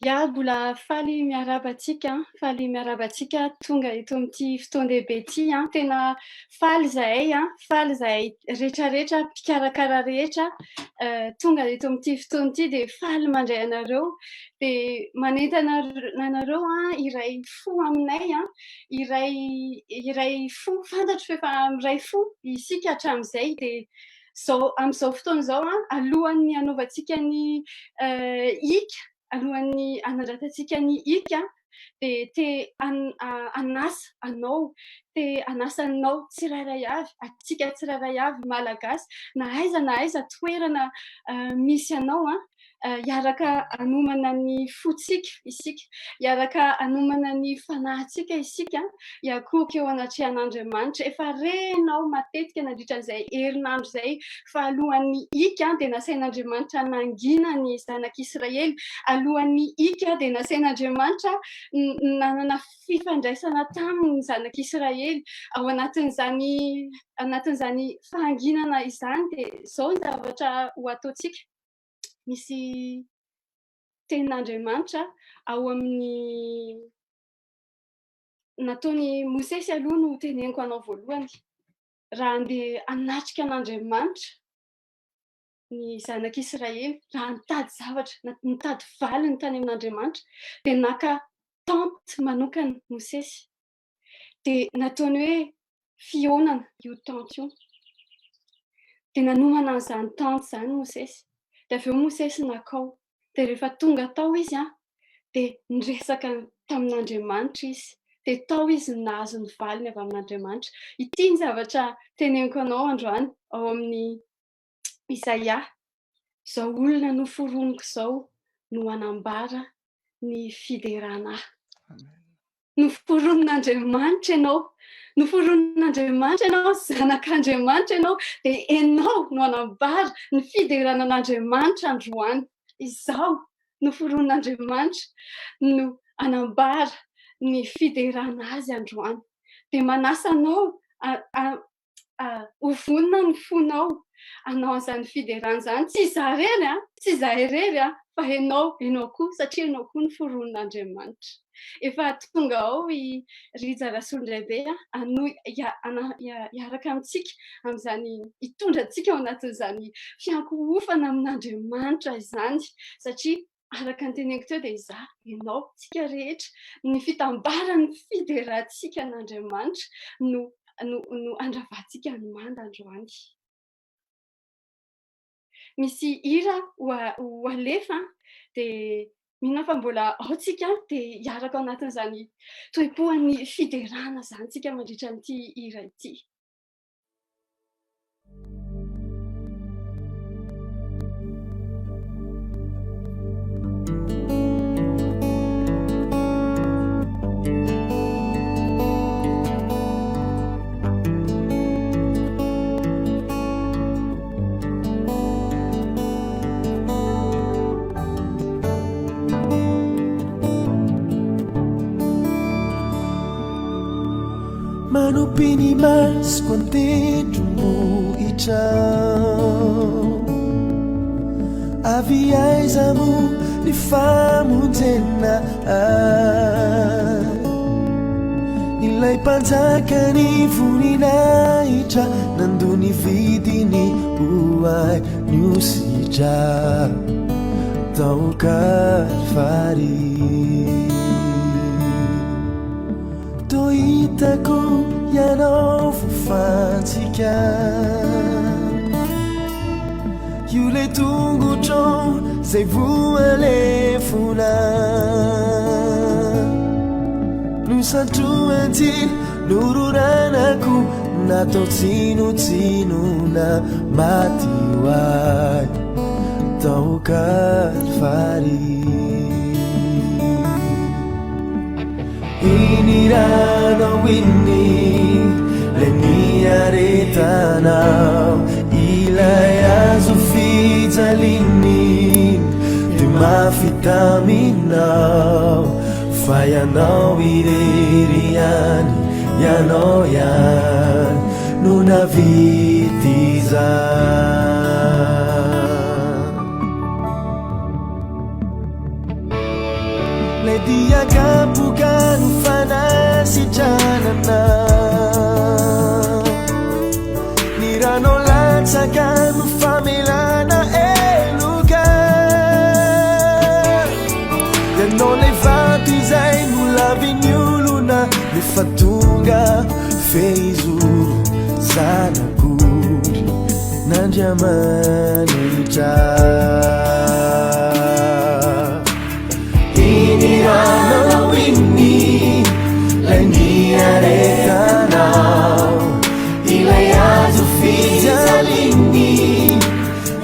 Ia, mbola faly miarahaba antsika, faly miarahaba antsika tonga eto amin'ity fotoan-dehibe ity a, tena faly zahay a, faly zahay rehetrarehetra, mpikarakara rehetra tonga eto amin'ity fotoana ity de faly mandray anareo, de manentana anareo a iray fo aminay a, iray fo fantatro fa efa miray fo isika hatramin'izay de am'zao fotoana zao a, alohan'ny hanaovantsika ny hika, alohan'ny hanandratantsika ny hika de te hanasa anao, te hanasa anao tsirairay avy, antsika tsirairay avy malagasy na aiza na aiza toerana misy anao a, hiaraka hanomana ny fontsika isika, hiaraka hanomana ny fanahintsika isika, hiakoka eo anatrehan'Andriamanitra. Efa renao matetika nandritran'izay herinandro zay fa alohan'ny hika de nasain'Andriamanitra nangina ny zanak'Israely, alohan'ny hika de nasain'Andriamanitra nanana fifandraisana taminy zanak'Israely ao anatin'izany fahanginana izany de zao ny zavatra ho ataontsika. Misy tenin'Andriamanitra ao amin'ny nataony Mosesy aloha no teneniko anao voalohany, raha andeha hanatrika an'Andriamanitra ny zanak'Israely, raha nitady zavatra, nitady valiny tany amin'Andriamanitra de naka tente manokana Mosesy, de nataony hoe fihaonana io tente io, de nanomana an'izany tente zany Mosesy, de avy eo Mosesy nakao, de rehefa tonga tao izy a de niresaka tamin'Andriamanitra izy, de tao izy nahazo ny valiny avy amin'Andriamanitra. Ity ny zavatra teneniko anao androany ao amin'ny Isaia: zao olona noforoniko zao no hanambara ny fideranahy. Noforonon'Andriamanitra ianao, noforonon'Andriamanitra ianao, zanak'Andriamanitra ianao, de ianao no hanambara ny fideranan'Andriamanitra androany. Izaho noforonon'Andriamanitra no hanambara ny fiderana azy androany, de manasa anao ho vonona ny fonao hanao an'izany fiderana zany. Tsy izaho irery a, tsy izaho irery a, fa ianao koa, satria ianao koa noforonon'Andriamanitra. Efa tonga ao ry Rasolondraibe hiaraka amintsika amin'izany hitondra antsika ao anatin'izany fiankohofana amin'Andriamanitra izany, satria araka ny teneniko teo de izaho, ianao, tsika rehetra, ny fitambaran'ny fiderantsika an'Andriamanitra no andravantsika ny manda androany. Misy hira ho alefa de mihina fa mbola ao tsika de hiaraka ao anatin'izany toe-pon'ny fiderana zany tsika mandritra an'ity hira ity. Manupini mas quantetumohitra aviaizamu ny famonjena ilay mpanjakany voninahitra nandony vidiny hoay niositra tao Kalvary. Toitako ianao fofantsika io le tongotro zay voalefona nosantroantsiny nororanako natao tsinotsinona maty hoay tao Kalvary. Iniranao inni le niaretanao ilay azo fijaliny de mafitaminao fa ianao irery ihany, ianao ihany no navity izany. le diakapoka no fanasitranana ny rano latsaka no famelana eloka ianao le vato izay no laviny olona nefa tonga fehizoro zanakory n'Andriamanitra iny rano iny lay niaretanao ilay azo fijaliany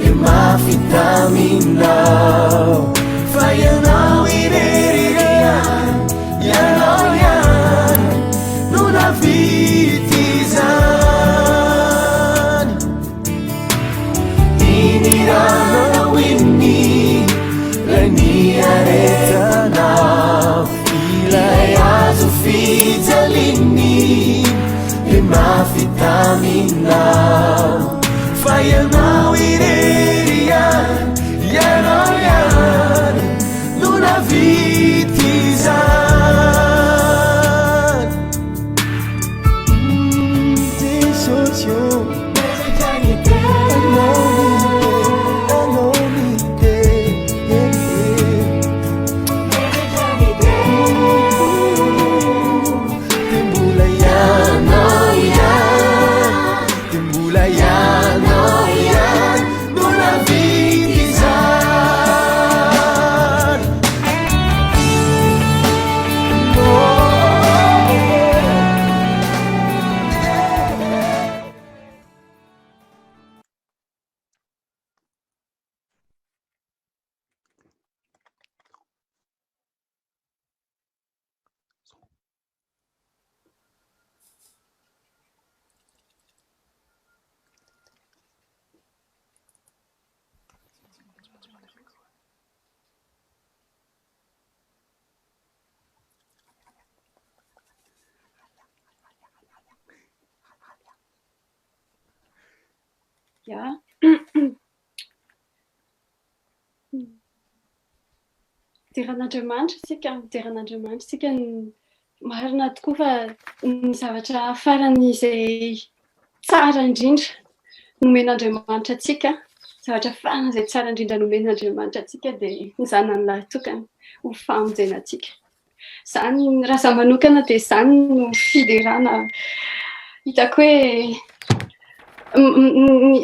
le mafitaminao fa ianao irery ianao ihany no navity izany iny rano iny lay niaretanao ilay azo fijaliany le mafitaminao fa ianao irery ianao ihany no navity izany Jesosy Ja. Diran'Andriamanitra sika marina tokoa fa ny zavatra farany izay tsara indrindra nomen'Andriamanitra atsika zavatra farany izay tsara indrindra nomen'Andriamanitra atsika dia ny zanany tokana ho famonjena atsika zany raha zaho manokana dia zany no fiderana hitako hoe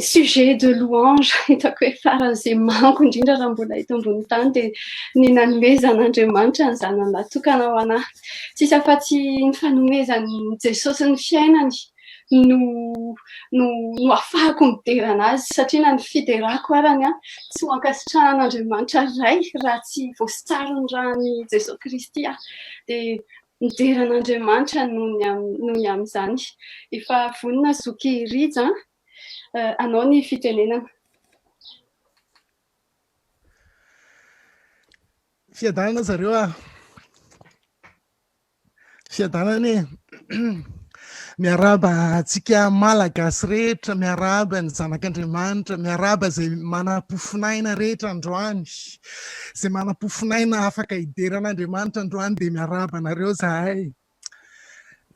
sujet de louange hitako hoe faran'izay manko indrindra raha mbola eto ambony tany dia ny nanomezan'Andriamanitra ny zanany natokana ho anahy tsisy afa-tsy ny fanomezany Jesosy ny fiainany no ahafahako miderana azy satria na ny fiderako arany tsy ho ankasitrahan'Andriamanitra ray raha tsy voasitsarony rahany Jesosy Kristy dia mideran'Andriamanitra noho ny amin'izany efa vonona zoky rija anao ny fitenenana fiadanana zareo fiadanana miaraba atsika malagasy rehetra miaraba ny zanak'Andriamanitra miaraba zay manam-pofinaina rehetra androany zay manam-pofinaina afaka hideran'Andriamanitra androany dia miaraba nareo zahay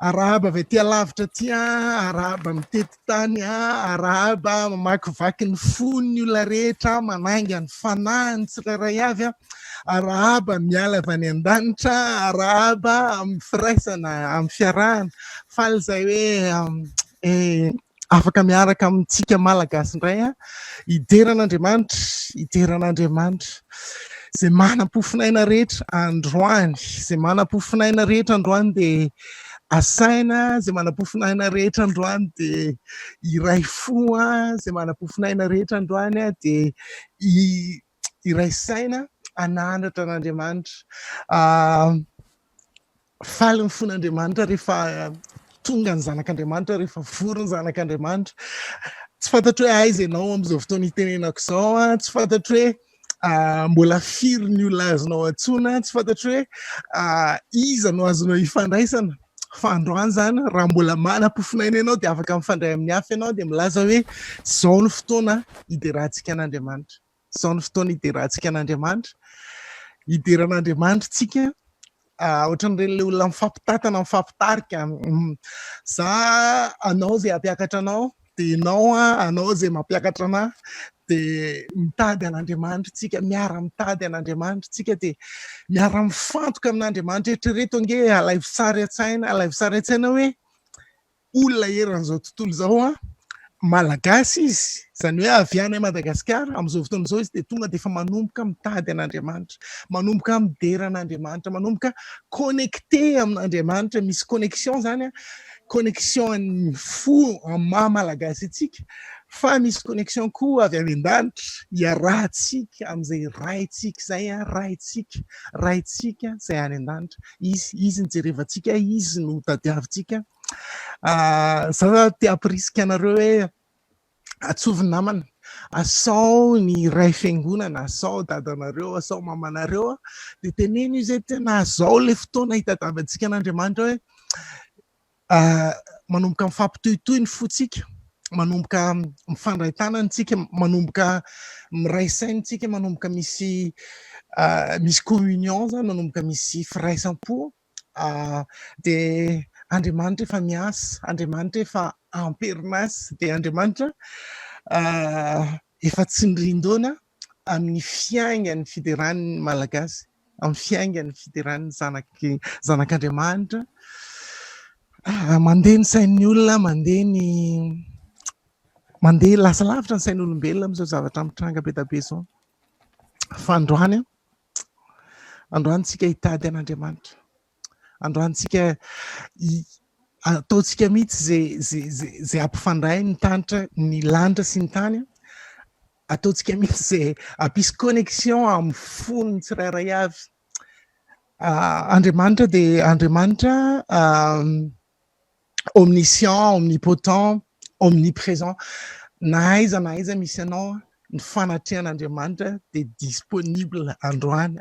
arahaba avy aty alavitra aty arahaba mitety tany arahaba mamakivaky ny fon'ny olona rehetra manainga ny fanahiny tsirairay avy arahaba miala avy any an-danitra arahaba amin'ny firaisana amin'ny fiarahana faly zay hoe afaka miaraka amintsika malagasy indray hideran'Andriamanitra zay manam-pofinaina rehetra androany zay manam-pofinaina rehetra androany dia asaina zay manam-pofinaina rehetra androany dia iray fo zay manam-pofinaina rehetra androany dia iray saina anandratra an'Andriamanitra faly ny fon'Andriamanitra rehefa tonga ny zanak'Andriamanitra rehefa vory ny zanak'Andriamanitra tsy fantatro hoe aiza ianao amin'izao fotoana itenenako izao tsy fantatro hoe mbola firy ny olona azonao antsoina tsy fantatro hoe iza no azonao ifandraisana fa androany zany raha mbola manam-pofinaina ianao dia afaka mifandray amin'ny hafa ianao dia milaza hoe zao ny fotoana hiderantsika an'Andriamanitra zao ny fotoana hiderantsika an'Andriamanitra hideran'Andriamanitra tsika ohatran'ireny le olona mifampitatana mifampitarika za anao zay hampiakatra anao de anao zay mampiakatra anahy de mitady an'Andriamanitra tsika miara mitady an'Andriamanitra tsika de miara mifantoka amin'Andriamanitra eritrereto ange alaivo sary an-tsaina hoe olona eran'izao tontolo zao malagasy izy zany hoe avy any Madagasikara am'izao fotoana izao izy de tonga de efa manomboka mitady an'Andriamanitra, manomboka midera an'Andriamanitra, manomboka connecté amin'Andriamanitra, misy connexion zany connexion fo amin'ny maha malagasy atsika fa misy connexion koa avy any an-danitra iarahantsika am'izay raitsika zay raitsika zay any an-danitra izy nijerevantsika izy no tadiavintsika. Za te hampirisika anareo hoe atsovy namana, asao ny ray fiangonana, asao dadanareo, asao mamanareo de teneno izy hoe tena zao le fotoana hitadiavantsika an'Andriamanitra hoe manomboka mifampitohitohy ny fotsika, manomboka mifandray tanantsika, manomboka miray saintsika, manomboka misy communion zany, manomboka misy firaisampo de Andriamanitra efa miasa, Andriamanitra efa amperinasa de Andriamanitra efa tsindrin-doana amin'ny fiaingan'ny fideran'ny malagasy, amin'ny fiaingan'ny fideran'ny zanak'Andriamanitra. Mandeha ny sain'ny olona, mandeha lasa lavitra ny sain'ny olombelona am'izao zavatra mitranga be da be zao. Fa androany tsika hitady an'Andriamanitra. Androantsika ataotsika mihitsy zay ampifandray ny tanitra ny lanitra sy ny tany, ataotsika mihitsy zay ampisy connexion amin'ny fonony tsirairay avy. Andriamanitra de Andriamanitra omniscient, omnipotent, omniprésent. Na aiza misy anao ny fanatrehan'Andriamanitra de disponible androany.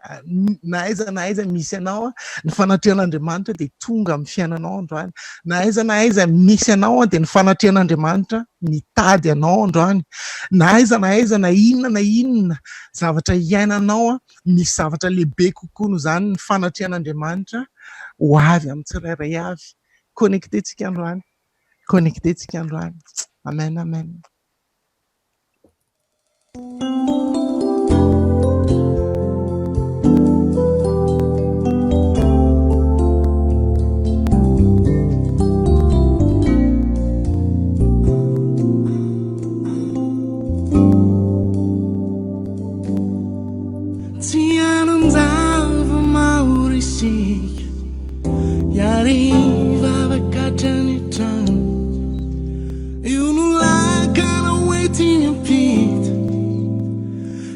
Na aiza misy anao ny fanatrehan'Andriamanitra de tonga amin'ny fiainanao androany. Na aiza misy anao de ny fanatrehan'Andriamanitra mitady anao androany. Na aiza na inona zavatra iainanao misy zavatra lehibe kokoa no zany ny fanatrehan'Andriamanitra ho avy amin'ny tsirairay avy. Connecté tsika androany. Amen, amen. Tia non dava Maurici e arrivava Catanitano. Eu não larga no waiting in Pete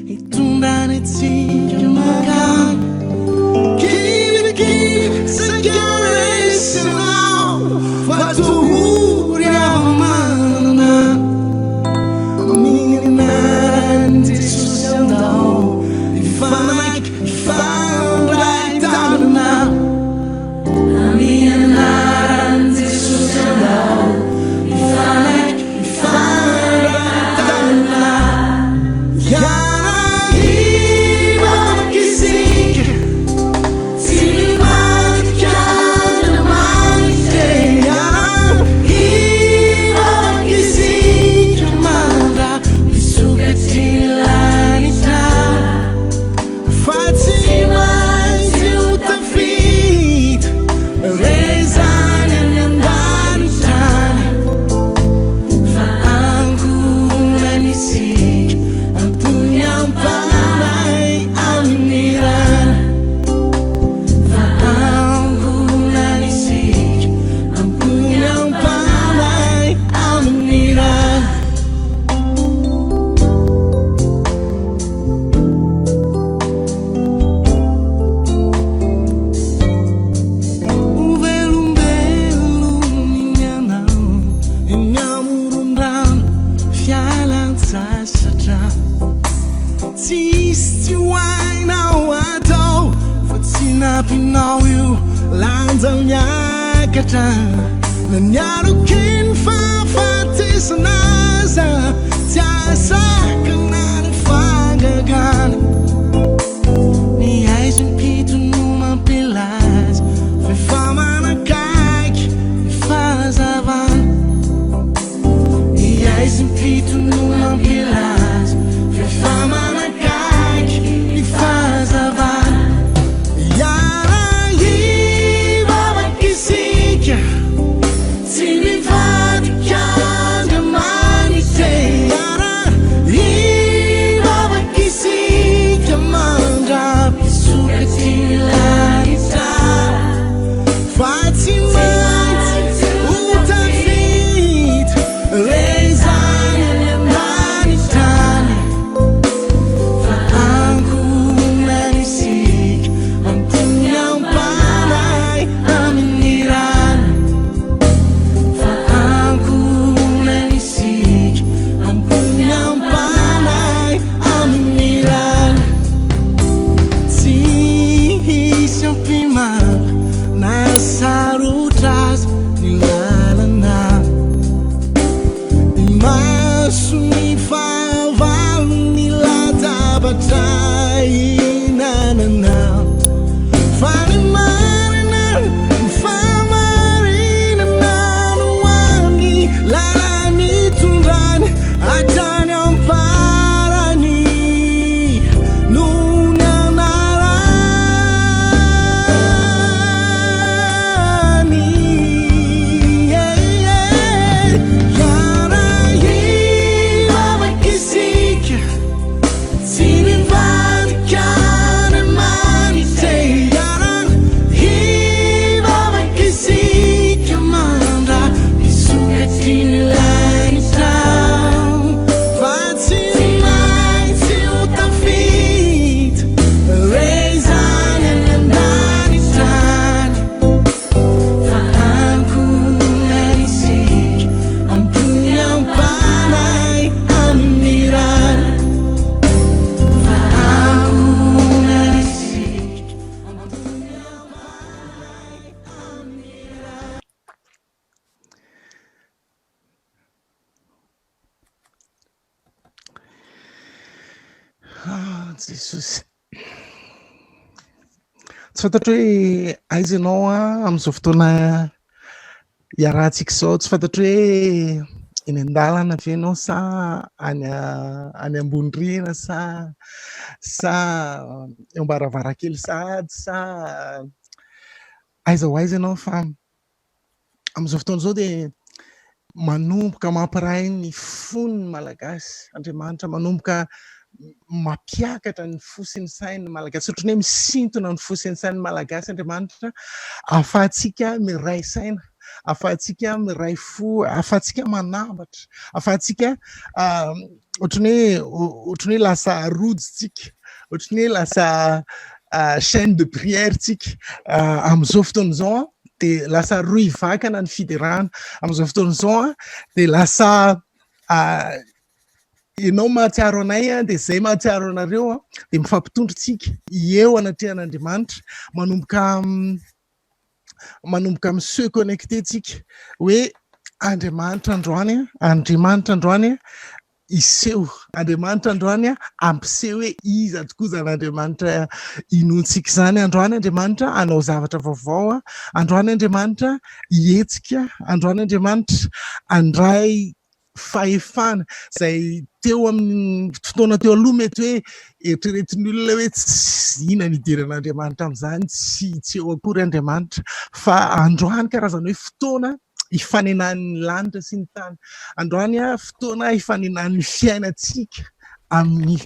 e tu dane tia maga que se quer esse não faz tu ria mana menina de sucedão e found right down now a menina de sucedão Ni ais impito numa pilas maro nasarotra azy ny lalana ny maso ny fahavalo ny latabatra inanana fa ny marina ny famarinana no any lalany tondrany hatrany amparany no ny anarany iara hilavaka isika tsy nivadika ny manitsy iara hilavaka isika mandra isokatry ny laitao fa tsy maintsy ho tafita rezany any an-danitany fa ankonary isika ampony ampanay amin'ny rano fa ankonary isika ampony ampanay amin'ny rano. Jesosy tsy fantatro hoe aiza ianao amin'izao fotoana iarahantsika izao, tsy fantatro hoe eny an-dalana ve ianao sa any ambony rihana sa eo am-baravarakely sahady sa aiza ho aiza ianao, fa amin'izao fotoana izao dia manomboka mampiray ny fon'ny malagasy Andriamanitra, manomboka mampiakatra ny fo sy ny sain'ny malagasy, ohatran'ny hoe misintona ny fo sy ny sain'ny malagasy Andriamanitra, ahafahantsika miray saina, ahafahantsika miray fo, ahafahantsika manambatra, ahafahantsika ohatran'ny hoe lasa rojotsika, ohatran'ny hoe lasa chaîne de prière tsika amin'izao fotoana izao dia lasa roy vakana ny fiderahana amin'izao fotoana izao dia lasa ianao mahatsiaro anay dia izay mahatsiaro anareo dia mifampitondra tsika eo anatrehan'Andriamanitra, manomboka miseho connecté tsika hoe Andriamanitra androany iseho, Andriamanitra androany ampiseho hoe iza tokoa zan'Andriamanitra inontsika izany. Androany Andriamanitra hanao zavatra vaovao, androany Andriamanitra hihetsika, androany Andriamanitra handray fahefana izay teo amin'ny fotoana teo aloha mety hoe eritreretin'ny olona hoe tsy inona nidiran'Andriamanitra amin'izany, tsy eo akory Andriamanitra, fa androany karazana hoe fotoana hifanenan'ny lanitra sy ny tany, androany fotoana hifanenan'ny fiainantsika amin'ny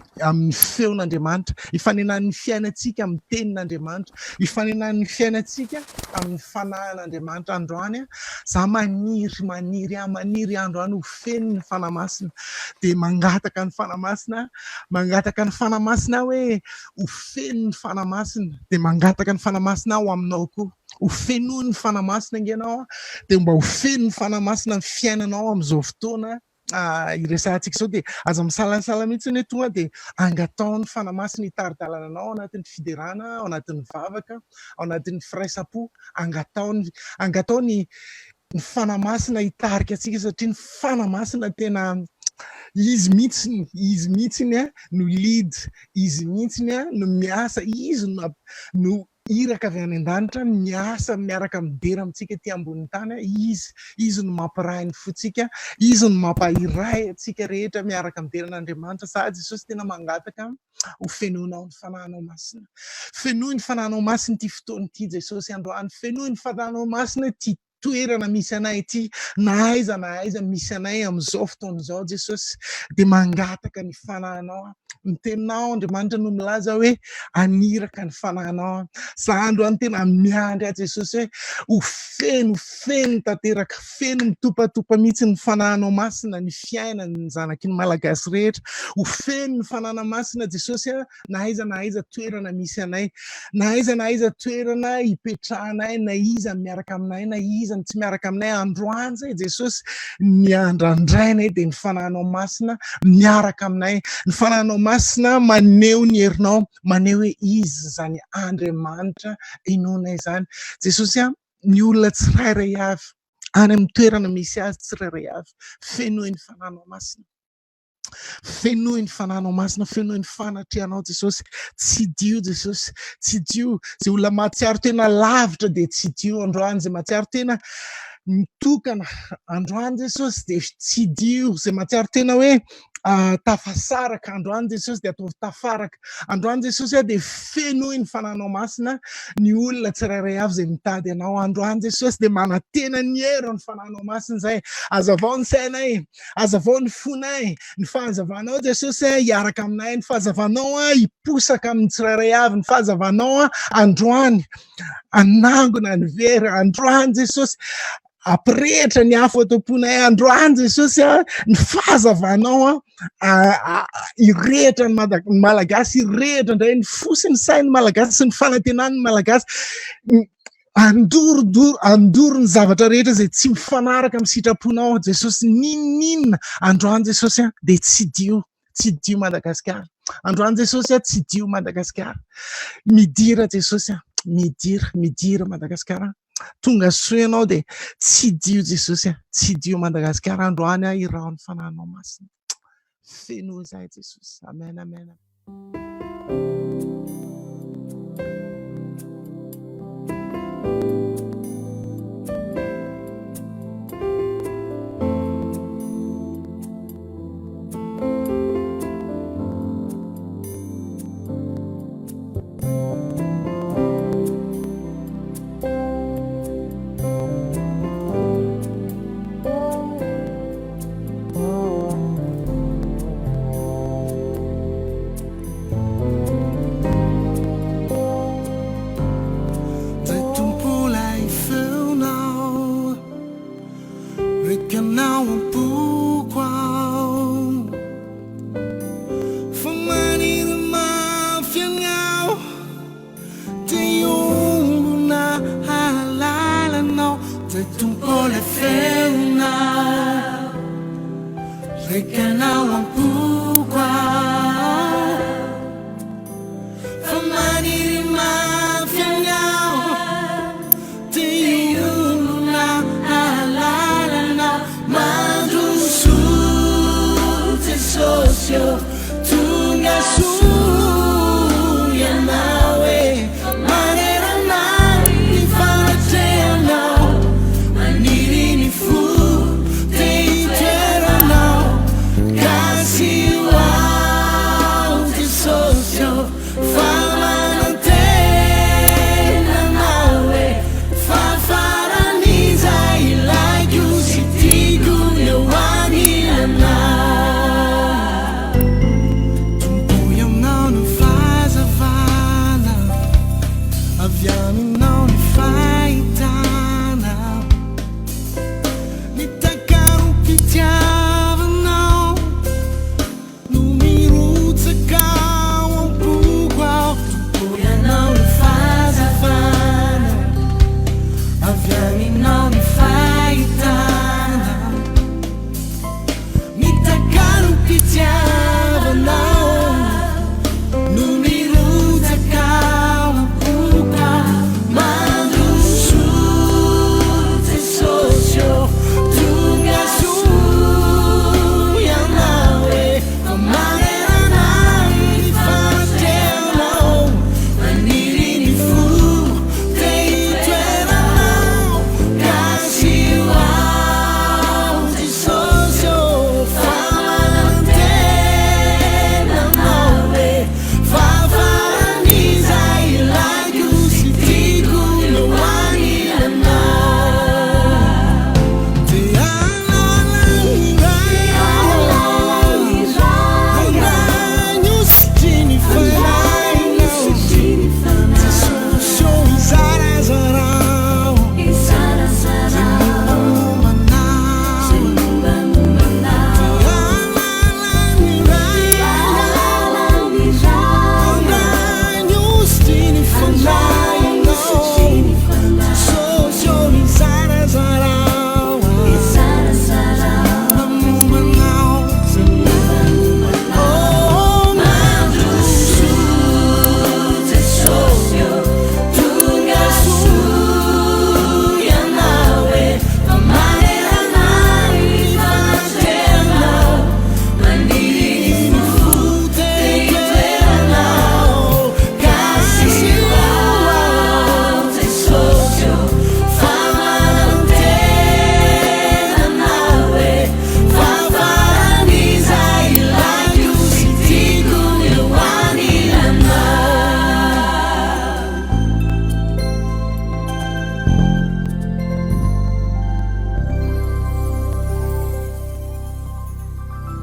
feon'Andriamanitra, hifanenan'ny fiainantsika amin'ny tenin'Andriamanitra, hifanenan'ny fiainantsika amin'ny fanahin'Andriamanitra. Androany za maniry androany ho feno ny fanamasina dia mangataka ny fanamasina hoe ho feno ny fanamasina dia mangataka ny fanamasina ho aminao koa, ho fenoa ny fanamasina ingenao dia mba ho feno ny fanamasina ny fiainanao amin'izao fotoana iresahantsika izao, dia aza misalasala mihitsy hoe tonga dia angatao ny fanamasina hitari-dalana anao ao anatin'ny fiderana, ao anatin'ny vavaka, ao anatin'ny firaisapo, angatao ny fanamasina hitarika antsika, satria ny fanamasina tena izy mihitsiny no lidy, izy mihitsiny no miasa, izy no iraka avy any an-danitra miasa miaraka midera amintsika ety ambonin'ny tany, izy no mampiray ny fotsika, izy no mampahiray atsika rehetra miaraka midera an'Andriamanitra. Sady Jesosy tena mangataka ho fenoinao ny fanahinao masina, fenoy ny fanahinao masina ity fotoana ity Jesosy androany, fenoy ny fanahinao masina ity toerana misy anay ity, na aiza misy anay amin'izao fotoana izao Jesosy, dia mangataka ny fanahinao. Ny teninao Andriamanitra no milaza hoe aniraka ny fanahinao. Za androany tena miandry Jesosy hoe ho feno tanteraka, feno mitopatopa mihitsy ny fanahinao masina ny fiainan'ny zanaky ny malagasy rehetra, ho feno ny fanahina masina Jesosy na aiza toerana misy anay, na aiza toerana hipetrahanay, na iza miaraka aminay, na iza izany tsy miaraka aminay androany zay Jesosy ny andrandrainay dia ny fanahinao masina miaraka aminay, ny fanahinao masina maneho ny herinao, maneho hoe izy zany Andriamanitra inoanay zany. Jesosy ny olona tsirairay avy any amin'ny toerana misy azy tsirairay avy fenohy ny fanahinao masina, fenohy ny fanahinao masina, fenohy ny fanatrehanao Jesosy. Tsy dio Jesosy, tsy dio. Zay olona mahatsiaro tena lavitra dia tsy dio androany, zay mahatsiaro tena mitokana androany Jesosy dia tsy dio, zay mahatsiaro tena hoe tafasaraka androany Jesosy dia ataovy tafaraka androany Jesosy dia fenohy ny fanahinao masina ny olona tsirairay avy zay mitady anao androany Jesosy dia manantena ny hero ny fanahinao masina zay. Hazavao ny sainay, hazavao ny fonay, ny fahazavanao Jesosy hiaraka aminay, ny fahazavanao hiposaka amin'ny tsirairay avy, ny fahazavanao androany anangona ny very androany Jesosy, ampirehitra ny afo ato-ponay androany Jesosy, ny fahazavanao irehitra ny malagasy, irehitra indray ny fosiny sain'ny malagasy sy ny fanantenan'ny malagasy, andoro ny zavatra rehetra zay tsy mifanaraka amin'ny sitraponao Jesosy, ninninna androany Jesosy dia tsy dio, tsy dio Madagasikara androany Jesosy, tsy dio Madagasikara. Midira Jesosy, midira Madagasikara, tonga soa ianao dia tsy dio Jesosy, tsy dio Madagasikara androany irahony fanahinao masina. Fenohy izay Jesosy. Amen, amen.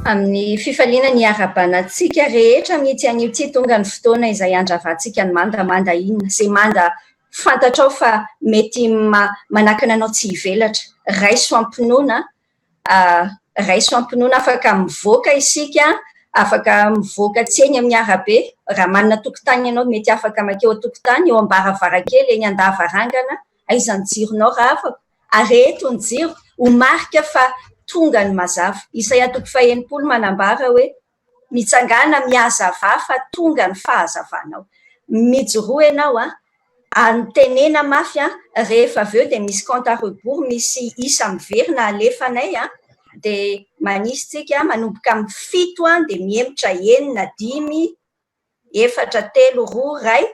amin'ny fifaliana ny ara-banantsika rehetra mety an'ity tonga ny fotoana izay andravantsika ny mandamanda inona zay manda fantatrao fa mety manakana anao tsy hivelatra raiso ampinoana afaka mivoaka isika afaka mivoaka tseny amin'ny arabe raha manana tokotany ianao mety afaka makeo tokotany eo ambaravarakely eny andavarangana aizany jironao raha afaka areto ny jiro ho marika fa tonga ny mazava Isaia 1:20 manambara hoe mitsangana miazava fa tonga ny fahazavanao mijoroa ianao antenena mafy rehefa aveo dia misy compte à rebours misy isa miverina alefanay dia manisy tsika manomboka amin'ny 7 dia miembotra 9, 5, 4, 3, 2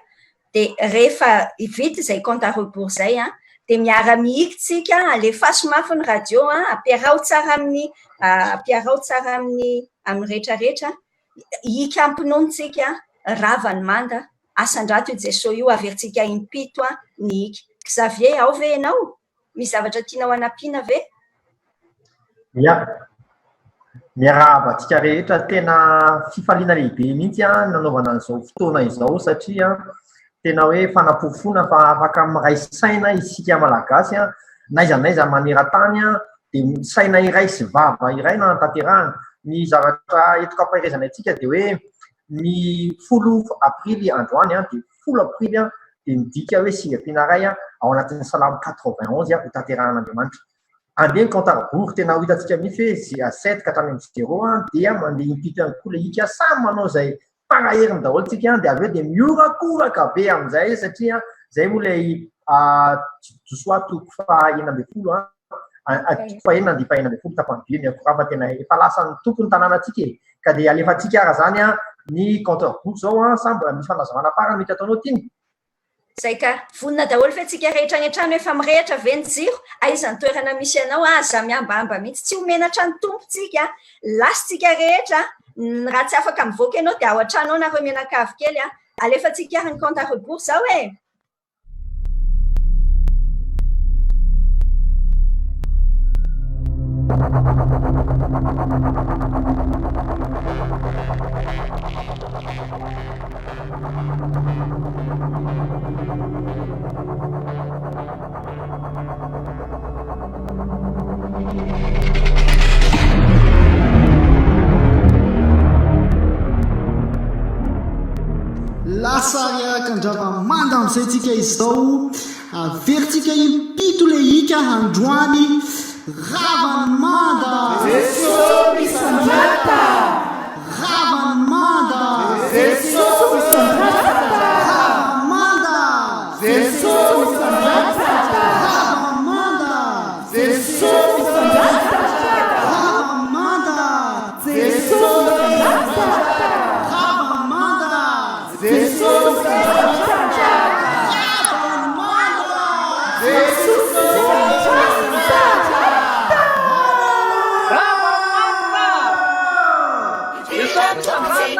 dia rehefa vita izay compte à rebours zay dia miara-mihiky tsika alefaso mafy ny radio ampiarao tsara amin'ny rehetrarehetra hika ampinonotsika ravany manda asandrato Jesosy io averintsika impito ny hiky Xavier ao ve ianao misy zavatra tianao anampiana ve miarahaba antsika rehetra tena fifaliana lehibe mihitsy nanaovana an'izao fotoana izao satria tena hoe fanapofona fa afaka miray saina isika malagasy naiza maneran-tany dia saina iray sy vava iray na tanterahana ny zavatra eto ampairezana antsika dia hoe ny 10 aprily androany dia 10 aprily dia midika hoe singam-pinaray ao anatin'ny salamo 91 ho tanteran'Andriamanitra andeha ny compte à rebours tena ho hitantsika mihitsy hoe 7 ka hatramin'ny 0 dia mandeha impito ihany koa le hika samy manao izay mpanaheriny daholo tsika dia aveo dia miorakoraka be amin'izay satria zay moa ilay josoa toko fa 9 fa 9 tapamby akorafa tena efa lasa ny tompony tanànatsika ka dia alefantsika ara zany ny compte à rebours zao samby misy fanazavana parany mety ataonao tiny zay ka vonina daholo fa tsika rehetra any an-trano efa mirehatra ve ny jiro aizany toerana misy anao aza miambamba mihitsy tsy homenatra ny tompontsika lasitsika rehetra raha tsy afaka mivoaka ianao dia ao an-trano ao nareo menakavy kely alefantsika ny compte à rebours zao lasa miaraka andrava manda amin'izay tsika izao averintsika impito le hika androany ravany manda Jesosy misandrata ravany manda Jesosy misandrata ravany manda Jesosy misandrata ravany manda Jesosy misandrata ravany manda Jesosy misandrata ravany manda Jesosy misandrata ravany manda Jesosy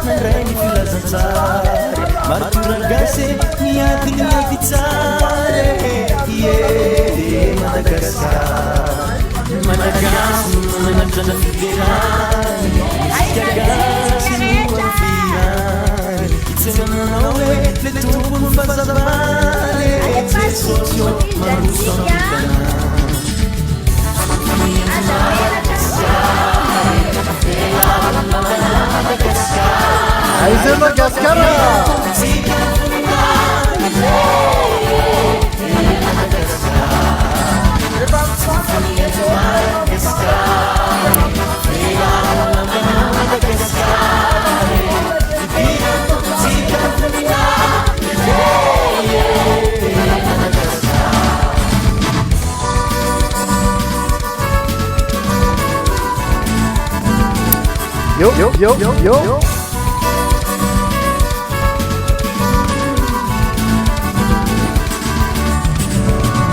Nareni filazanzare Marturagase niati niavizare Ieri Madagascar Madagascar Federale Istiagasi nuanfiare Itzenanawe le tupun fazavale Zesosio Marusonitana Madagascar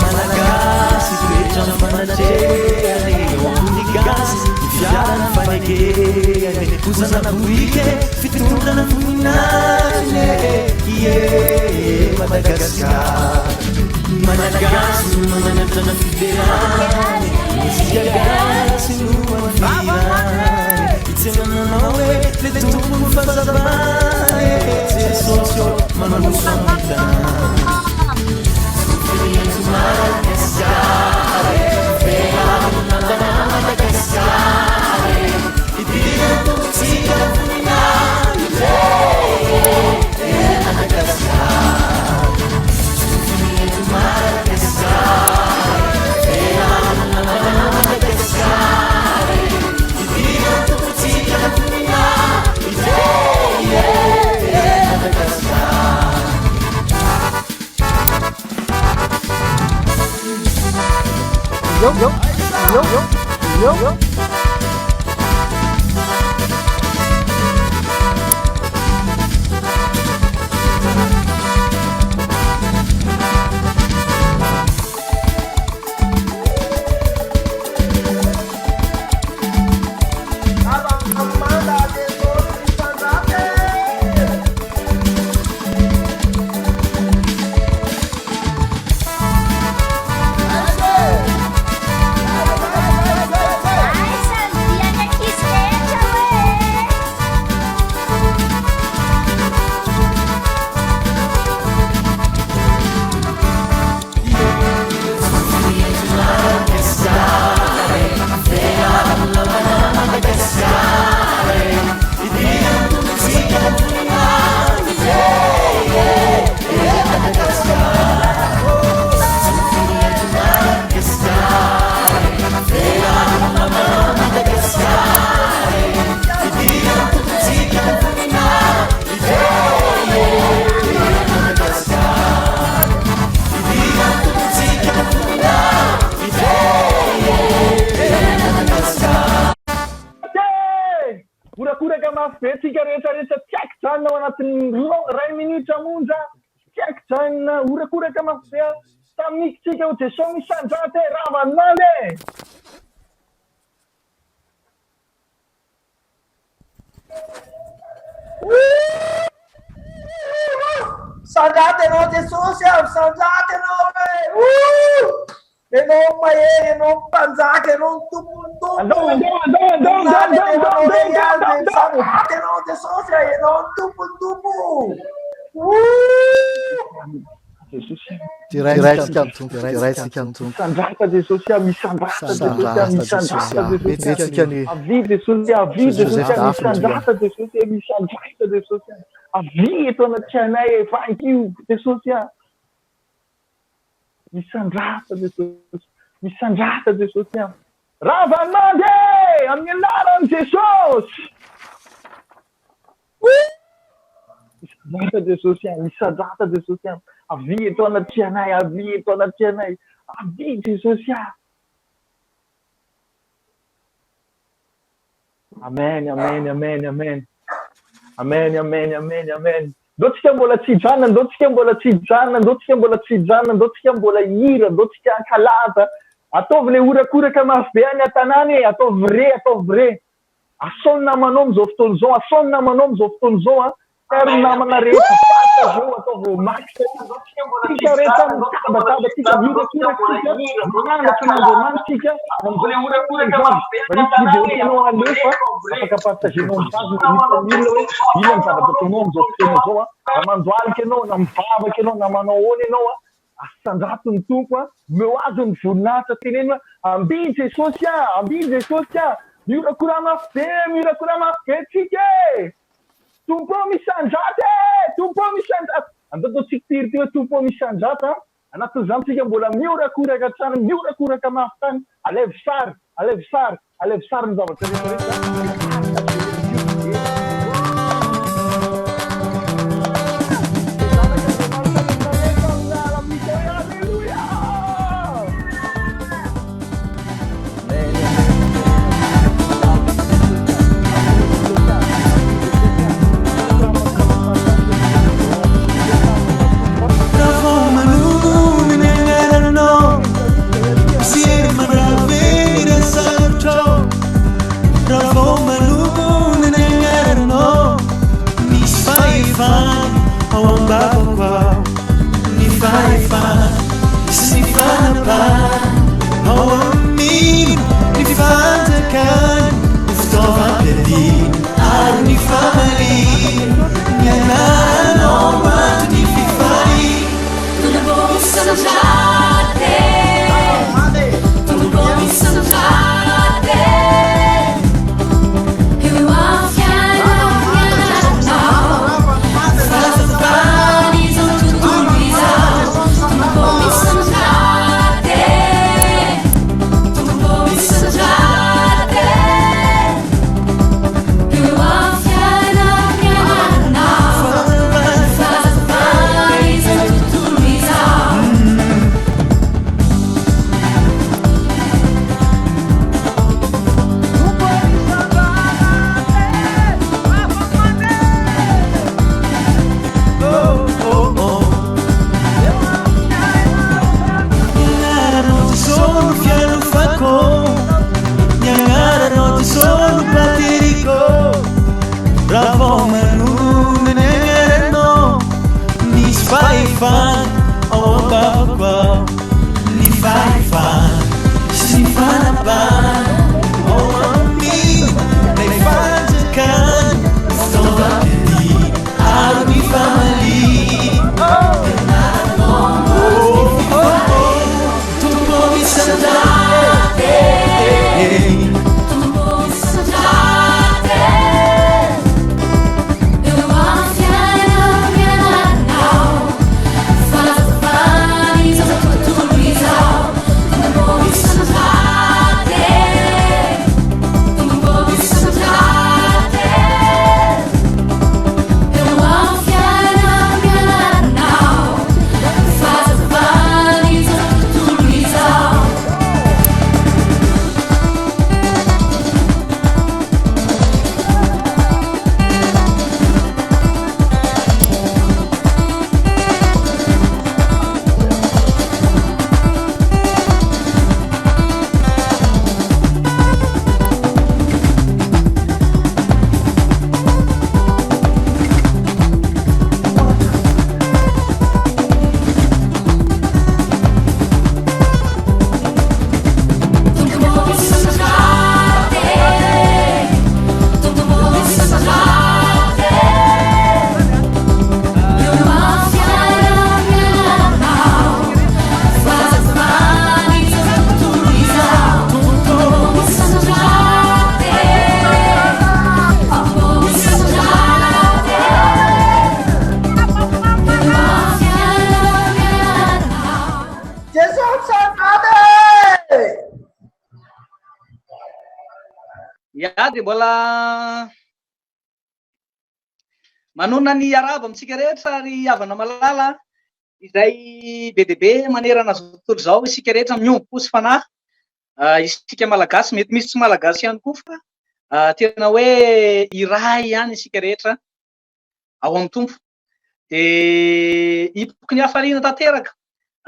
Malagasy toetrany fanatrehany ambony gasy fiarany fanekehany kozana boike fitondrana voninany ie Madagasikara Malagasy no manatrana fiterany muzika gasy no avirany itsenananao hoe le tompony fazavany jesosio manosamidany Madagascar, Madagascar, e Bia Tortiga Fuminale, Madagascar, Madagascar, Madagascar, e Bia Tortiga Fuminale, Madagascar. Yo. Tsika rehetrarehetra tsy aiky janona ao anatin'ny ray minitra monja tsy aiky janona orakoraka mafy tamikitsika ho Jesosy misandraty ravan'andry Sandraty anao Jesosy sandraty anao enao mahery enao mpanjaka enao tompontompo sandraty anao Jesosy enao tompontompo Tiraisika Jesosy sandrata Jesosy misandrata Jesosy avi Jesosy misandrata Jesosy misandrata Jesosy avi eto anaty anay evankio Jesosy misandrata Jesosy ravan'andry amin'ny anaran'i Jesosy misandrata Jesosy avi eto anaty anay avi Jesosy amen ndotsika mbola tsy hijanona ndotsika mbola hira ndotsika ankalaza ataovy le orakoraka mafy be any an-tanàny ataovy re asony namanao am'izao fotoana zao Kary namana rehetra zao ataovy max tika rehetra mitabataba tika mirakiratsika manatran'Andriamanitsika am'izay orakoraka mafy be alefa afaka partagenao am'tazy mila hoe ino ny zavatra ataonao am'izao fotoana zao mandoalika ianao na mivavaka ianao na manao ahoana ianao asandraton'ny tompo meo azy ny voninahitra teneny amby Jesosy mirakora mafy be tsika tompo misandraty andao tsika tiry ty hoe tompo misandraty anatin'izany tsika mbola miorakoraka tsara miorakoraka mafy tany alevy sary ny zavatra rehetrarehetra ia de mbola manona ny araba amitsika rehetra ry havana malala izay be deabe manerana azo tontolo zao isika rehetra miombo sy fanahy isika malagasy mety misy tsy malagasy ihany koa fa tena hoe iray ihany isika rehetra ao amin'ny tompo de hipoky ny hafaliana tanteraka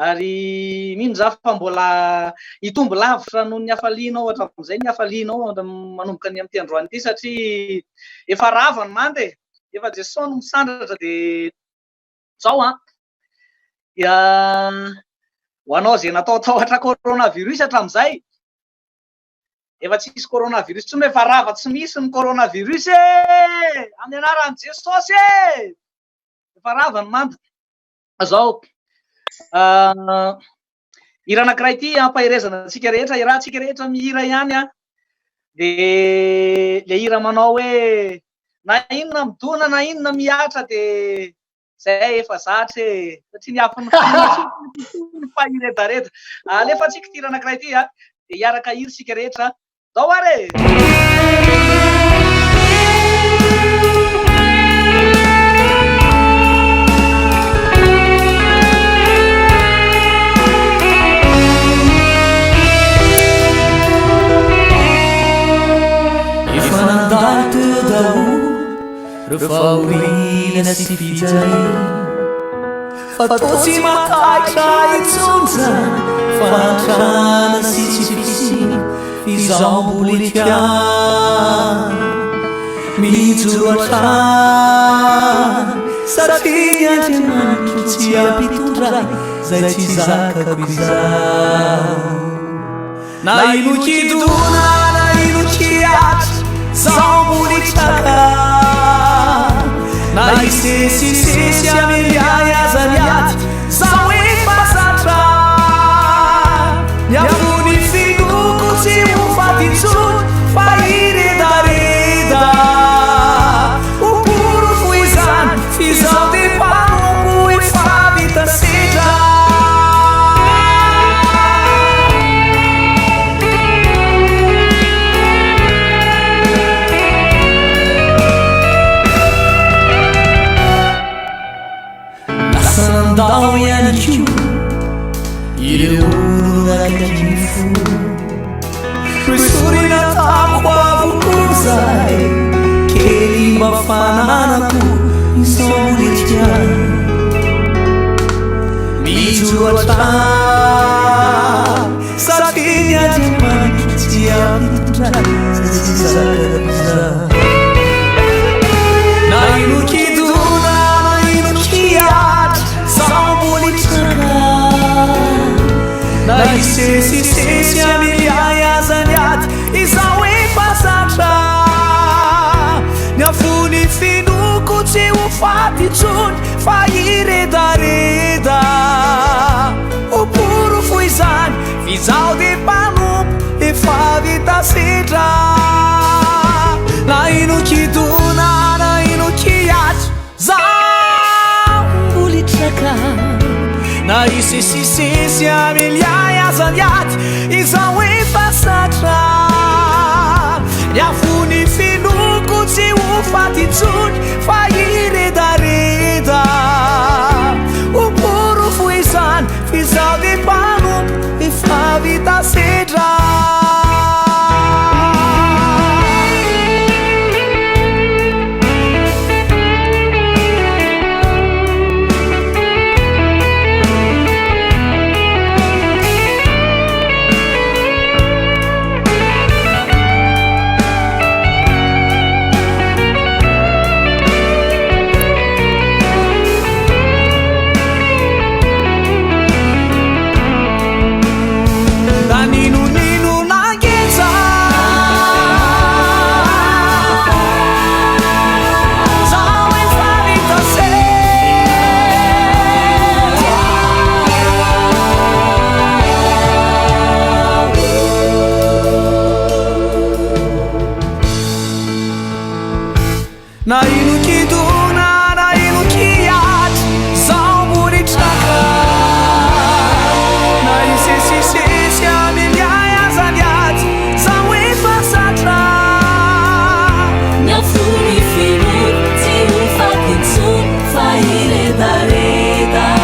ary mino za fa mbola hitombo lavitra noho ny hafaliana ohatra amin'izay ny hafaliana manomboka ny amin'ny androany ity satria efa rava ny mande efa jesao no misandratra de zao dia ho anao zay nataotahatra coronavirus hatramin'izay efa tsy misy coronavirus tsy efa rava tsy misy ny coronavirus amin'ny anaran'i Jesosy efa rava ny manda zao hira anankiray ity ampahirezana antsika rehetra irahantsika rehetra mihira ihany de le hira manao hoe na inona midona na inona miatra de zay efa zatra satria ny afiny fahiredareda alefa antsika ty hira anankiray ity de hiaraka hira sika rehetra zao are Refaurina si fijay Fatosi mataitra itsonja Fantrana si tsifisi Fizambulitia Mijurata Satria Andriamanitro tsy ampitondra Zay tsy zakako izao Na ino kidona na ino kiatra Zambulitraka Na isesisesy ameliay azaniaty Zao efa zatra Miavony finoko tsy hofatitsony Fa iredareda Oporo fo izany Fizao de panompo efa vita sedra Andao ihany ko ireo olona akaiky fo Rosorina tamiko avokoa zay Kely mba fananako Izambulitia Mijoroatra Satria ny Andriamanitro tsy ampitondra Zay tsy zakako izao Na ino kidona na ino kiatra Zambulitraka Na isesisesy ameliay azany fatitsony fa iredareda oporo foy zany fizao de mpanompo efa vita setra na ino kidona na ino kiatso zao mbolitraka na isesisesy ameliay azaniaty izao efa satra niafony finoko tsy ho fatitsony fa iredareda oporo foy zany fizao de mpanompo efa vita setra na ino kidona na ino kiaty zao mbolitraka na isesisesy ameliay azaniaty zao efa satra niafony finoko tsy ho fatitsony fa iredareda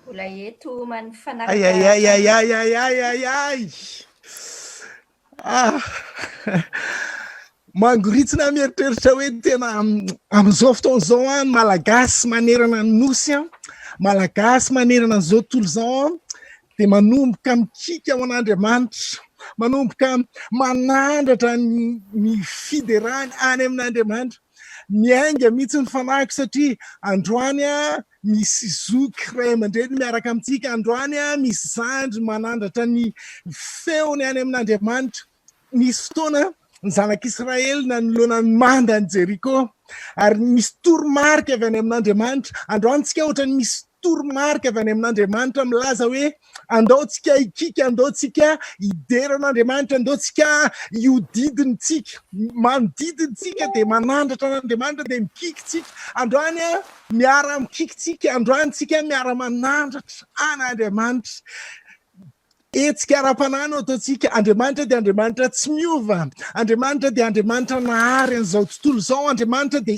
mbola eto man'ny ay mangoritsina mieritreritra hoe tena am'izao fotoana zao a malagasy manerana ny nosy a malagasy manerana an'izao tontolo zao a de manomboka mikika ao an'Andriamanitra manomboka manandratra ny fiderany any amin'Andriamanitra miainga mihitsy ny fanahiko satria androany a misy zoky ray aman-dreny miaraka amintsika androany a misy zandry manandratra ny feony any amin'Andriamanitra misy fotoana ny zanak'Israely nanoloana ny manda ny Jeriko ary misy toromarika avy any amin'Andriamanitra androantsika ohatrany misy toromarika avy any amin'Andriamanitra milaza hoe andaotsika ikika andaotsika ideran'Andriamanitra andaotsika iodidinitsika manodidintsika de manandratra an'Andriamanitra de mikikitsika androany a miara mikikitsika androantsika miara manandratra an'Andriamanitra etsika ara-panano ataotsika Andriamanitra de Andriamanitra tsy miova Andriamanitra de Andriamanitra nahary an'izao tontolo zao Andriamanitra de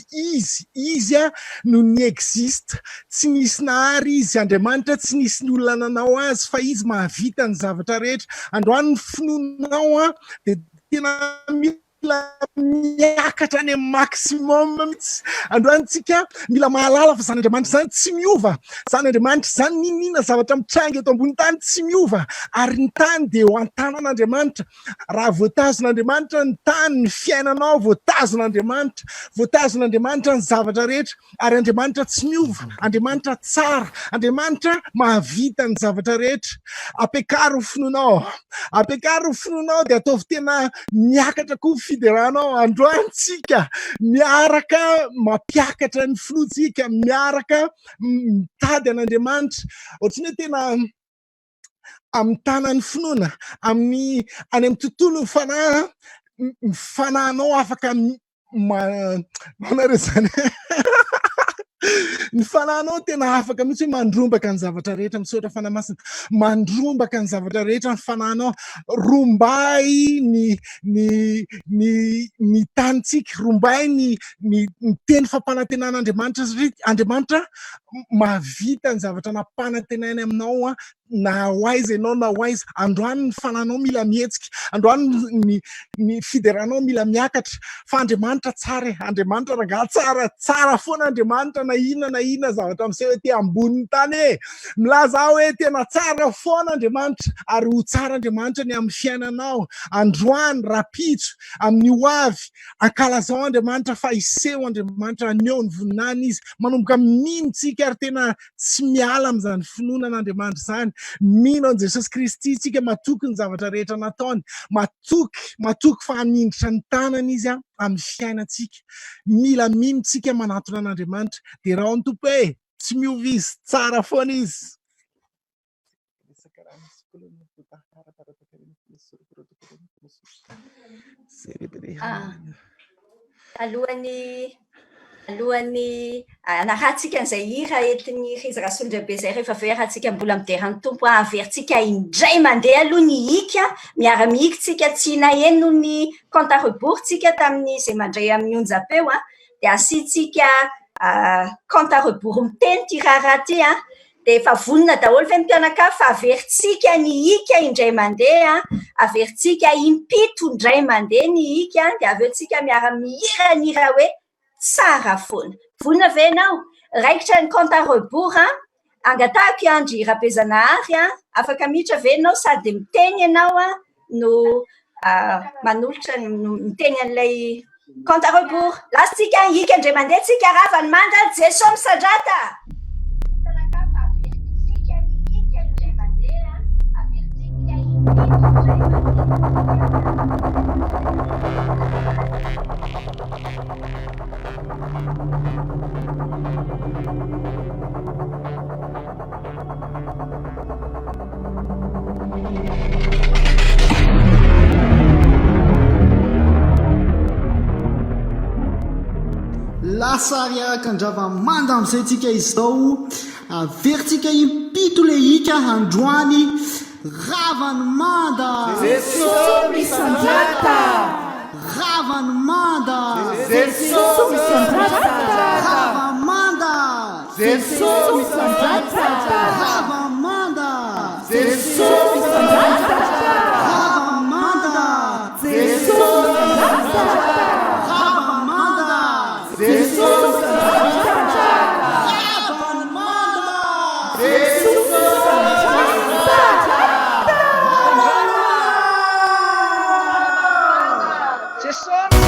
izy a no ny existe tsy nisy nahary izy Andriamanitra tsy nisy ny olona nanao azy fa izy mahavita ny zavatra rehetra androany ny finonao a de tena miakatra any amin'ny maximum mihitsy androantsika mila mahalala fa zan'Andriamanitra zany tsy miova zan'Andriamanitra zany ninina zavatra mitrangy eto ambony tany tsy miova ary ny tany de ho an-tanan'Andriamanitra raha voatazon'Andriamanitra ny tany ny fiainanao voatazon'Andriamanitra ny zavatra rehetra ary Andriamanitra tsy miova Andriamanitra tsara Andriamanitra mahavita ny zavatra rehetra apekary ho finonao de ataovy tena miakatra koa fideranao androantsika miaraka mampiakatra ny finoantsika miaraka mitady an'Andriamanitra ohatrany hoe tena amin'ny tanany finoana any amin'ny tontolo ny fanahinao afaka manare zany ny fanahinao tena afaka mihitsy hoe mandrombaka ny zavatra rehetra misaotra fanamasina mandrombaka ny zavatra rehetra ny fanahinao rombay ny tanitsika rombay ny teny fampanantenan'Andriamanitra satria Andriamanitra mahavita ny zavatra nampanantenainy aminao a na ho aiza ianao na ho aiza, androany ny fananao mila mihetsika, androany ny fideranao mila miakatra, fa Andriamanitra tsara, Andriamanitra rangaha tsara foana Andriamanitra, na inona zavatra miseho ety ambonin'ny tany e, milaza hoe tena tsara foana Andriamanitra, ary ho tsara Andriamanitra ny amin'ny fiainanao. Androany rapitso amin'ny ho avy ankalazao Andriamanitra fa iseho Andriamanitra ny eo ny voninahiny izy, manomboka mino tsika ary tena tsy miala amin'izany finoanan'Andriamanitra zany. Mino an Jesosy Kristy tsika, matoky ny zavatra rehetra nataony, matoky fa hanindritra ny tanany izy amin'ny fiainantsika. Mila mino tsika manatona an'Andriamanitra, de raha ny tompo e tsy miova izy, tsara foana izy. Alohany anarantsika an'izay hira entin'ny Rizy Rasolondrabe zay rehefa avy hoe rahantsika mbola mideran'ny tompo, averintsika indray mandeha aloha ny hika, miara-mihika tsika tsy naheno ny compte à rebours tsika tamin'ny izay mandray amin'ny onjam-peo de asiantsika compte à rebours miteny ty raharaha ty de efa vonona daholo fe ny mpianakavy fa averintsika ny hika indray mandeha, averintsika impito indray mandeha ny hika, de avy eo tsika miara-mihira ny hira hoe tsara foana. Vonona ve ianao? Raikitra ny compte à rebours angatahako Andry Rabesanahary afaka miditra ve ianao sady miteny ianao no manolotra miteny an'ilay compte à rebours. Lasitsika hika indray mandeha tsika Ravanmanda, Jesosy misandrata. Lasary akan-drava manda amin'izay tsika izao, averintsika impito le hika androany ravany manda. Jesosy misandrata. Ravany manda. Jesosy misandrata. Ravany manda. Jesosy misandrata. Ravany manda. Jesosy misandrata. Ravany manda. Jesosy misandrata. Ravany manda. Jesosy misandrata. Ravany manda. Jesosy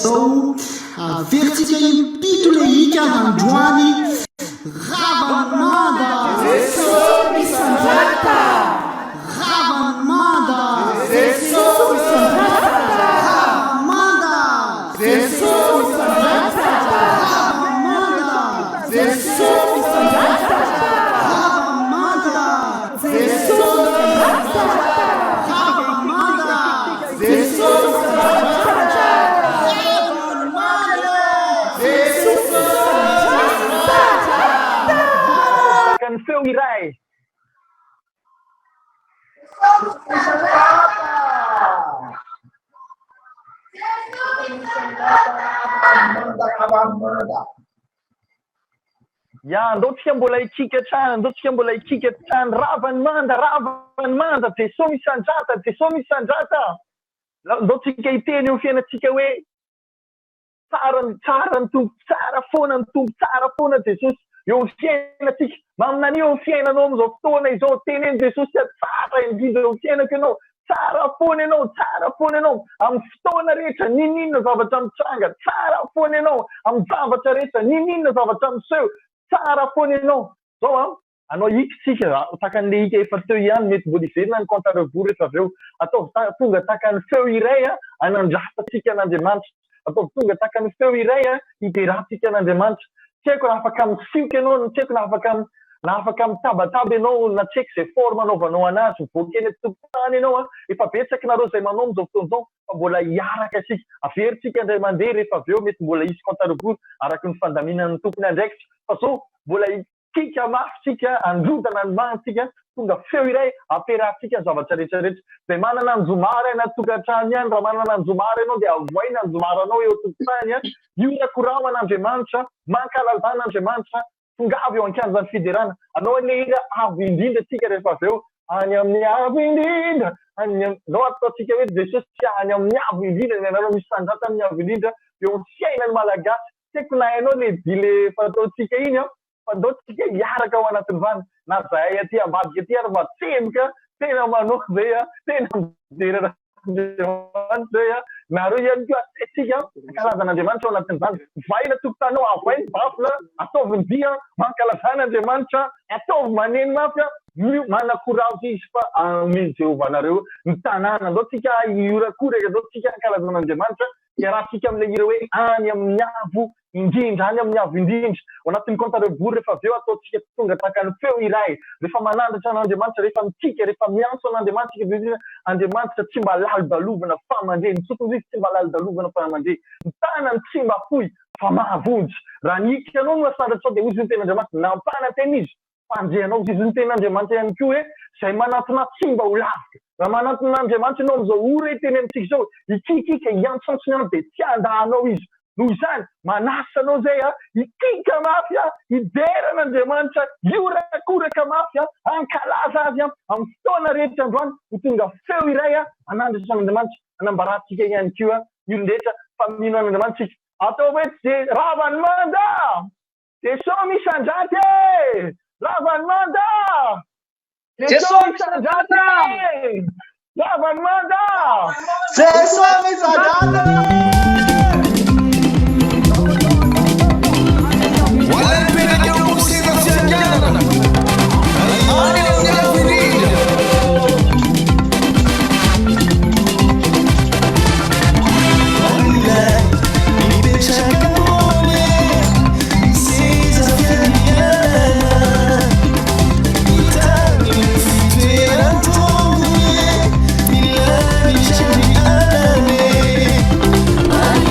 izao averytsika impito le ika androany Ravanmanda Jesosy misandrata Ravanmanda Jesosy misandrata Ravanmanda Jesosy misandrata Ravanmanda Jesosy misandrata Ravanmanda Jesosy misandrata Ravanmanda Jesosy misandrata Kan feo iray. Ya, andao tsika mbola ikika trano, andao tsika mbola ikika trano. Ravanmanda, Ravanmanda, Jesosy misandrata, Jesosy misandrata. Andao tsika iteny eo fiainatsika hoe tsara ny tompo, tsara foana ny tompo, tsara foana Jesosy. Eo amin'ny fiainatsika, maminanio amin'ny fiainanao amin'izao fotoana izao, teny eny Jesosy tsara indrindra eo amin'ny fiainako ianao, tsara foana ianao, amin'ny fotoana rehetra, ninona zavatra mitranga, tsara foana ianao, amin'ny zavatra rehetra, ninona zavatra miseho, tsara foana ianao. Zao anao ikitsika, takan'le ika efa teo ihany, mety mbola iverina ny compte à rebours rehefa avy eo, ataovy tonga takan'ny feo iray hanandratantsika an'Andriamanitra, ataovy tonga takan'ny feo iray hiderahantsika an'Andriamanitra. Tsy haiko na afaka misioka ianao, tsy haiko na afaka mitabataba ianao, na tsy haiko izay forme anaovanao anazy, mivoaka eny an-tokotany ianao efa betsaka nareo izay manao amin'izao fotoana izao, fa mbola hiaraka isika, averitsika indray mandeha rehefa avy eo mety mbola hisy compte à rebours araky ny fandaminan'ny tompony andraikitra, fa zao mbola ikika mafitsika, androdana ny manitsika, tonga feo iray amperahantsika ny zavatra rehetrarehetra. Izay manana ny zomara anaty tokantrano ihany, raha manana ny zomara ianao dia avoaina ny zomaranao eo an-tokotany, io korao an'Andriamanitra, mankalalàn'Andriamanitra, tongavy eo an-kianjan'ny fiderana. Anao le hira avo indrindra tsika rehefa avy eo, any amin'ny avo indrindra, anao ataotsika hoe Jesosy tsy any amin'ny avo indrindra, ianareo misandrata amin'ny avo indrindra eo amin'ny fiainany malagasy. Tsy haiko na hainao le dile fataotsika iny fandaotsika hiaraka ao anatin'ny vany, na zahay aty ambadika aty ary matsemika, tena manao zay tena miderana zay nareo ihany koa atsika mankalazan'Andriamanitra ao anatin'ny vany. Vaina tokotanao, avoainy bafina, ataovy ny dia, mankalazan'Andriamanitra, ataovy maneny mafy, manakorazy izy fa aminy Jehovah nareo ny tanàna. Andao tsika iorakoraka, andao tsika ankalazan'Andriamanitra, iarahantsika amin'ilay hira hoe any amin'ny avo indrindra, any amin'ny avo indrindra. Ao anatin'ny compte à rebours rehefa avy eo ataotsika tonga takan'ny feo iray, rehefa manandratra an'Andriamanitra, rehefa mitsika, rehefa miantso an'Andriamanitra, Andriamanitra tsy mba lalo-dalovana fa mandeha, misotro izy tsy mba lalo-dalovana fa mandeha, ny tanany tsy mba fohy fa mahavonjy. Raha nikika anao no asandratra dia izy ny ten'Andriamanitra, nampana teny izy, fanjehanao izy ny ten'Andriamanitra ihany koa hoe izay manatona tsy mba ho lavitra. Raha manaton'Andriamanitra ianao amin'izao ora teny amintsika izao, ikikika iantsoantsony anao dia tsy andahanao izy. Noho izany manasa anao zay ikika mafy, hideran'Andriamanitra, iorakoraka mafy, ankalaza azy amin'ny fotoana rehetra androany, ho tonga feo iray anandratra an'Andriamanitra, anambarantsika ihany koa io rehetra fa mino an'Andriamanitra tsika. Atao hoe Ravanmanda, Jesosy misandrata, Ravanmanda, Jesosy misandrata, Ravanmanda, Jesosy misandrata. I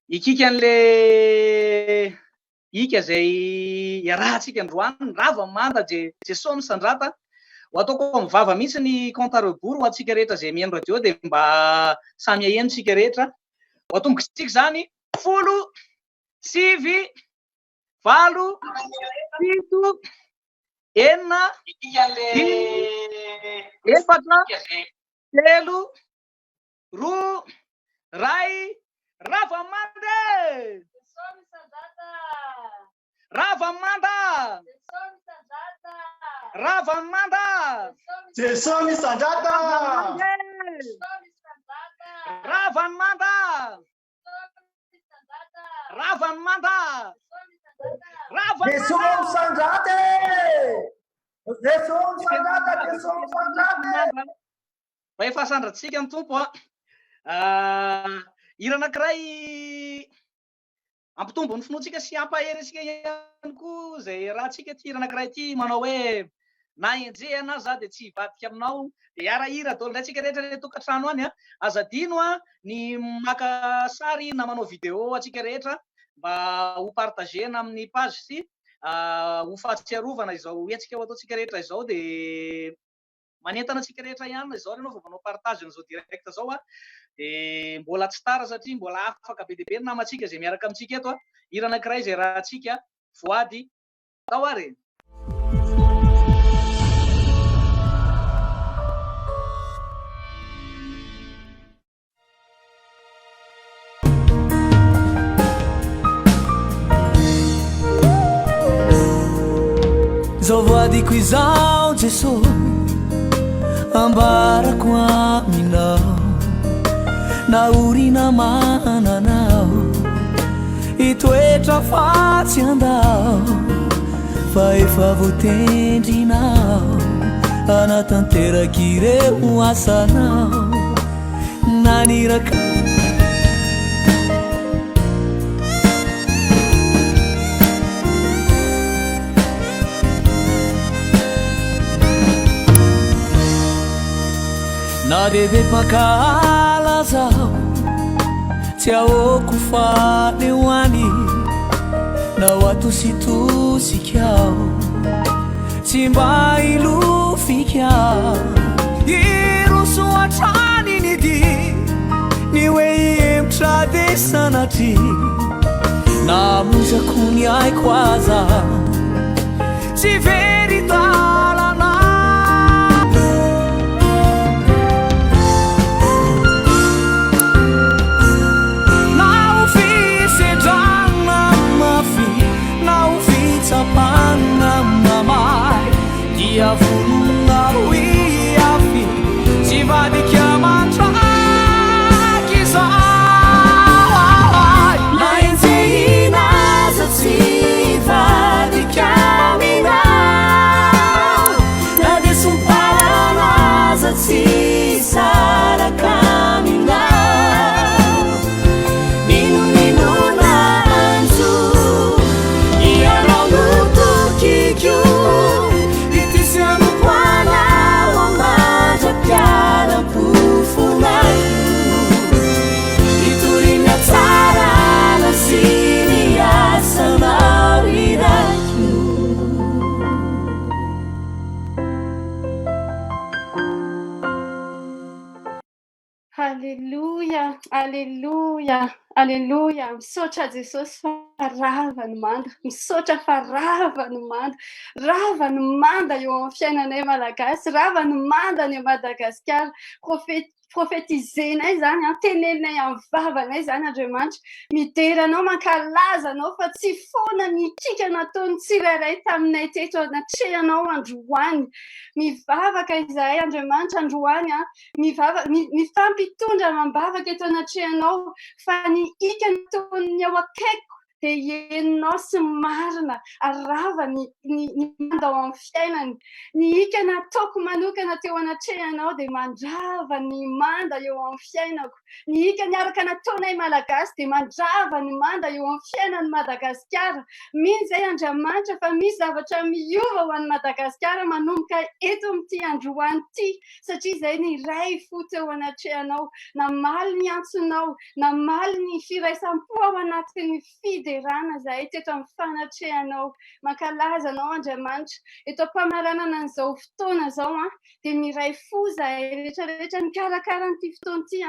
ikika an'le ika zay iarahantsika androany rava manda je soa misandrata ho ataoko amin'ny vava mihitsy ny compte à rebours ho atsika rehetra zay mihaino radio de mba samy ahenontsika rehetra ho atombokatsika zany 10 sivy 8 7 enina 4 3 ray ravamande ravamanda ravamanda Jesô misandrata ravamanda ravamanda Jesô misandrata Jesô misandrata Jesô misandrata fa efa sandratsika ny tompo hira anankiray ampitombo ny finoantsika sy ampahery antsika ihany koa zay rahantsika ty hira anankiray ty manao hoe na enjehana za de tsy hivadika aminao de ara hira dolo ndraitsika rehetra le tokantrano any azadino ny maka sary na manao video atsika rehetra mba ho partagena amin'ny page sy ho fahatsiarovana izao etsika ho ataotsika rehetra izao de manentana atsika rehetra ihany izao renao vao manao partage n'izao direct zao de mbola tsy tara satria mbola afaka be debe ny namatsika zay miaraka amitsika eto hira anankiray zay raha atsika voady tao are zao voadiko izao Jesô ambarako aminao na orina mananao itoetra fatsy andao fa efa voatendrinao anatanteraky ireo asanao naniraka na debe makala zao tsy aoko fanehoany na atositosikao tsy mba ilofikao iroso atrany ny di ny hoe iemtra de sanatry namozako ny aiko aza tsy veritalana Sapana mamai dia vulunga wiafi sivadi chiamata kisa mainzina za sivadi chiamina na desumpara za sisara camina Alleluia, alleluia, alleluia. Misaotra Jesosy fa rava ny manda, misaotra fa rava ny manda, rava ny manda eo amin'ny fiainanay malagasy, rava ny manda ny Madagasikara, profetizenay zany, teneninay amin'ny vavanay zany Andriamanitra, mideranao mankalaza anao fa tsy foana nikika nataony tsirairay taminay teto anatrehanao androany, mivavaka izahay Andriamanitra androany mifampitondra mambavaka eto anatrehanao fa ny ika nataony ao akaiko dia henonao sy marina arava ny manda ao amin'ny fiainany. Ny hika nataoko manokana teo anatrehanao dia mandrava ny manda eo amin'ny fiainako. Ny hika niaraka nataonay malagasy dia mandrava ny manda eo amin'ny fiainany Madagasikara. Mino izay Andriamanitra fa misy zavatra miova ho an'ny Madagasikara manomboka eto amin'ity androany ity, satria izay ny iray fo teo anatrehanao, namaly ny antsonao, namaly ny firaisampo ao anatin'ny fiderana izay teto amin'ny fanatrehanao. Mankalaza anao Andriamanitra, eto am-pamaranana an'izao fotoana izao dia miray fo izahay rehetrarehetra mikarakara an'ity fotoana ity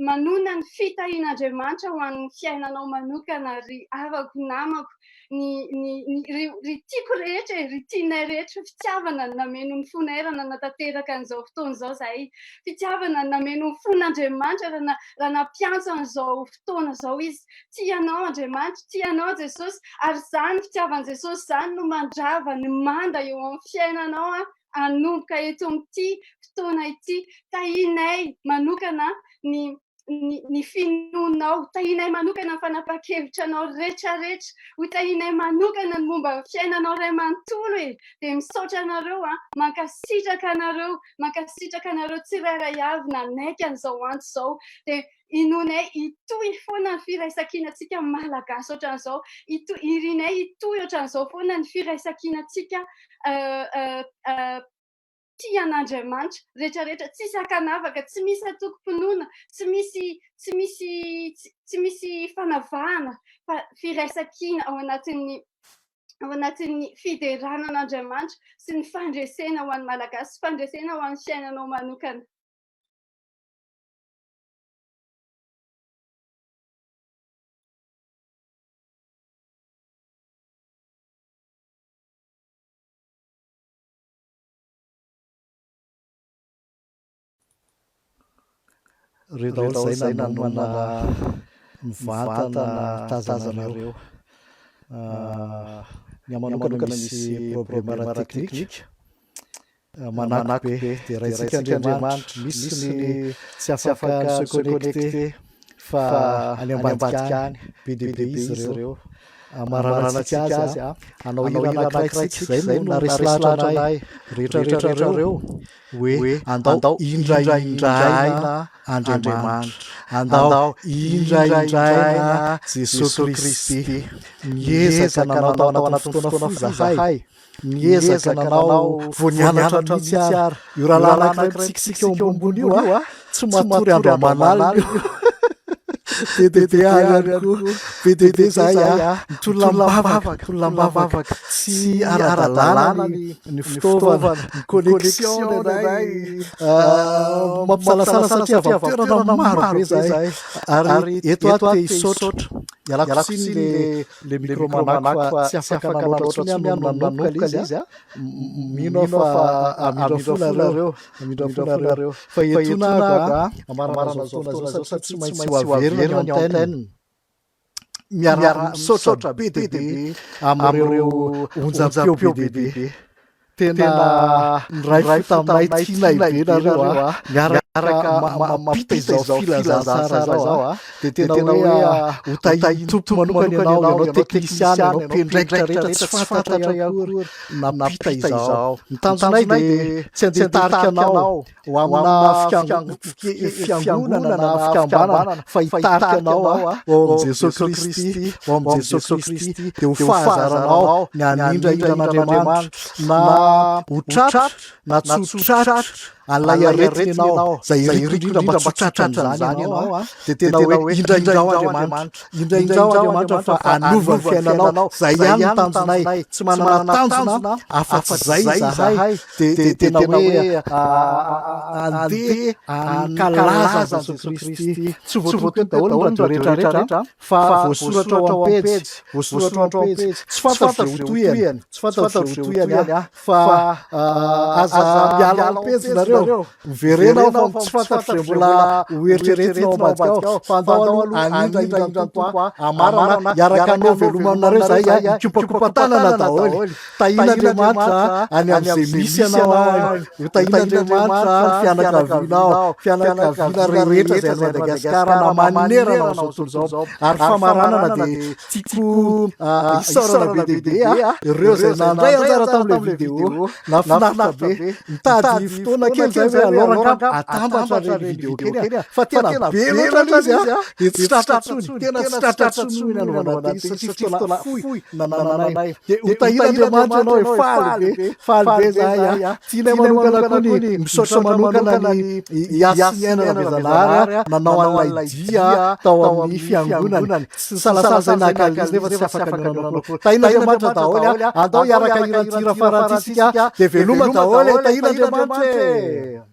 manona ny fitahian'Andriamanitra ho an'ny fiainanao manokana ry havako namako. Ry tiako rehetra, ry tianay rehetra, fitiavana nameno ny fonerana natateraka an'izao fotoana izao izahay. Fitiavana nameno ny fon'Andriamanitra raha nampiantso an'izao fotoana izao izy. Tianao Andriamanitra, tianao Jesosy, ary izany fitiavan'i Jesosy izany no mandrava ny manda eo amin'ny fiainanao hanomboka eto amin'ity fotoana ity. Tahinay manokana ny finoanao, tahinay manokana ny fanapa-kevitranao rehetrarehetra, ho tahinay manokana ny momba fiainanao ray manontolo dia misaotra anareo mankasitraka anareo tsirairay avy nanaiky an'izao andro izao. Dia inonay itoy foana ny firaisankinatsika malagasy ohatran'izao, irinay itoy ohatran'izao foana ny firaisankinatsika tian'Andriamanitra rehetrarehetra, tsy misy hakanavaka, tsy misy atoko-pinoana, tsy misy fanavahana, fa firaisankina ao anatin'ny fideranan'Andriamanitra sy ny fandresena ho an'ny malagasy, fandresena ho an'ny fiainanao manokana. Reo daholo izay nanomana mivantana tazanareo. Ny amanokana misy problème teknika manaky be dia raisika Andriamanitra, misy ny tsy afaka se connecté fa any ambadika any be dia be izy ireo. Amaranantsika azy anao hira anakiraiky izay no naresilatra anay rehetrarehetra reo hoe andao indraindraina Andriamanitra, andao indraindraina Jesosy Kristy, miezaka nanao tao anaty fotoana fizahay, miezaka nanao voanianatra mihitsy ary io rahalala anakiraikitsika eo ambony io tsy matory andro aman'alina io. Bebe anyako, bebe zahay mitolona mivavaka, tsy ara-dalàna ny fitaovana, ny connexion nenay mampisalasala satria avy amin'ny toerana maro be zahay. Ary eto te hisaotra, ialako tsiny le micro manako fa tsy afaka nanao loatra ny nanomboka le izy mino fa amindra folareo fa etonako amarana zao satria tsy maintsy ho averina ny antenne miara misaotra be dia be amin'ireo onjam-peo be dia be. Tena niray taminay tianay be nareo miaraka mampita izao filazantsara zao dia tena hoe ho tahin'ny tompo manokana ianao teknisiana, ianao mpiandraikitra rehetra tsy fantatra akory nampita izao. Ny tanjonay dia tsy andeha tarika anao ho amina fiangonana na fikambanana fa hitarika anao ao amin'ny Jesosy Kristy, ao amin'ny Jesosy Kristy dia ho fahazaranao ny anindraindran'Andriamanitra na ho tratra na tsy ho tratra an'ilay aretiny ianao zay irindrindra mba tsy tratran'izany ianao dia tena hoe indraindrao Andriamanitra fa anovany fiainanao. Zay ihany ny tanjonay, tsy manana tanjona afa-tsy zay zahay dia tena hoe andeha ankalaza Jesosy Kristy tsy voatoky daholo ny rehetrarehetra fa voasoratra ao am-pejy, tsy fantatro zay ho toyany fa aza miala am-pejy nareo nareo miverena aho fa tsy fantatry mbola hoeritreretinao ambadika ao fa andao aloha anindra tompo amarana hiaraka anao velomanareo zay mikopakopatanana daholy tahin'Andriamanitra any amin'izay misy ianao any tahin'Andriamanitra fianakavinao fianakaviana rehetra zay Madagasikara na manerana zao tontolo zao ary famaranana dia tiako isaorana be dehibe ireo zay nandray anjara tamin'ilay vidéo nafinaritra be mitady fotoana kely zay hoe aloraka atambatra le vidéo kely fa tena be loatra izy dia tsy tratratsony tena tsy tratratsony nanaovana azy satria fotoana fohy nananay dia ho tahin'Andriamanitra ianao hoe faly be zahay tianay manokana koa ny misaotra manokana ny hiasy ny ainana vezanahary nanao an'ilay dia tao amin'ny fiangonany sy ny salasala zay nakalizy nefa tsy afaka nanao tahin'Andriamanitra daholy andao hiaraka irantira farantsika dia veloma daholy tahin'Andriamanitra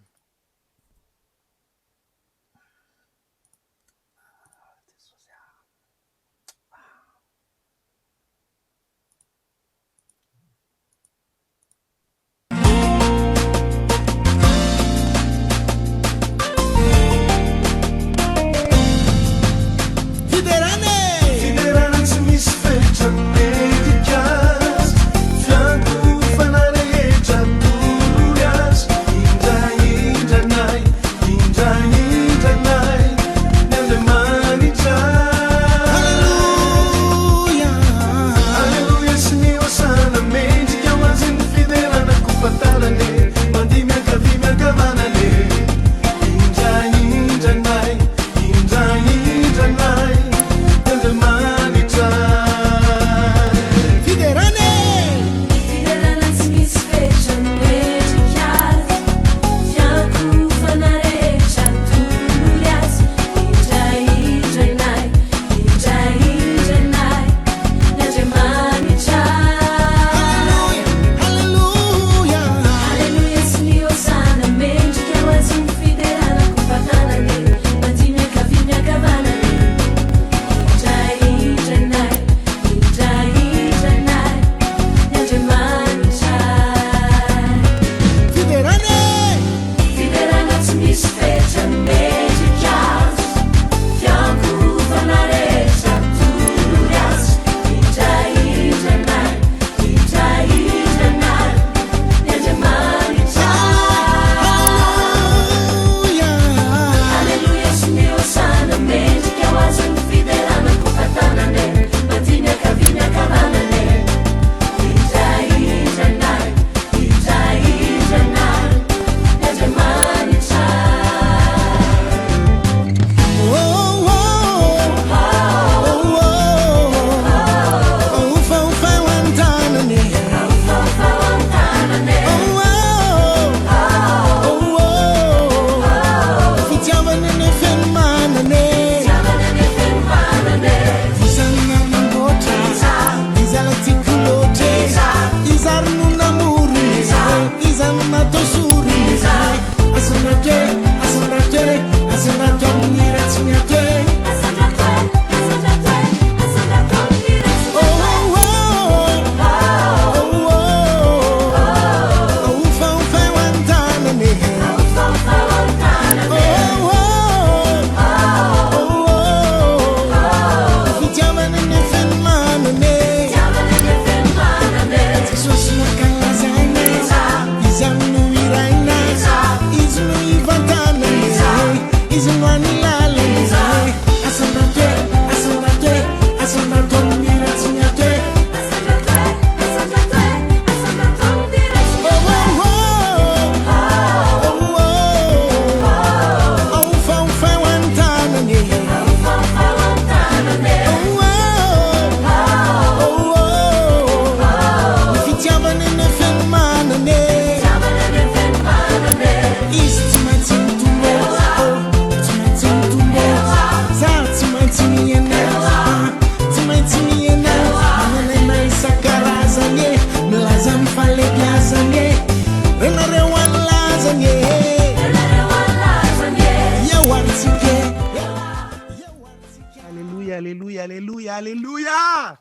Hallelujah!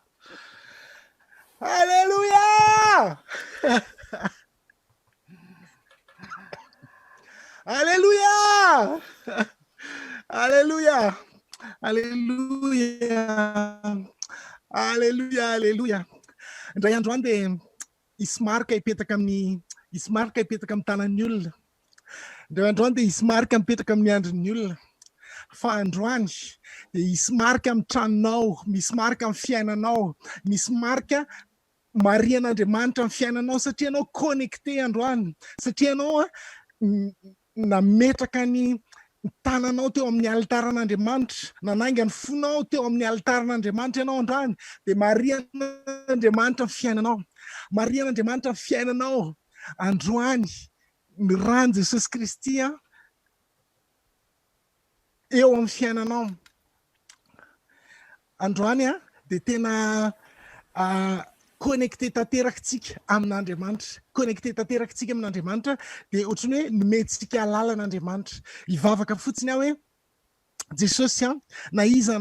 Hallelujah! Alleluia! Alleluia! Alleluia! Alleluia! Alleluia! Indray androany dia isy marika ipetaka amin'ny tanan'ny olona. Indray androany dia isy marika mipetraka amin'ny andron'ny olona. Fa androany dia isy marika amin'ny tranonao, misy marika amin'ny fiainanao, misy marika marian'Andriamanitra amin'ny fiainanao satria anao connecté androany, satria anao nametraka ny tananao teo amin'ny altaran'Andriamanitra, nanainga ny fonao teo amin'ny altaran'Andriamanitra ianao androany, dia marian'Andriamanitra amin'ny fiainanao. Marian'Andriamanitra amin'ny fiainanao androany ny rany Jesosy Kristy eo amin'ny fiainanao. Androany dia tena connecté tanterakatsika amin'Andriamanitra. Connecté tanterakatsika amin'Andriamanitra dia ohatrany hoe nomentsika lalan'Andriamanitra. Hivavaka fotsiny aho hoe Jesosy na iza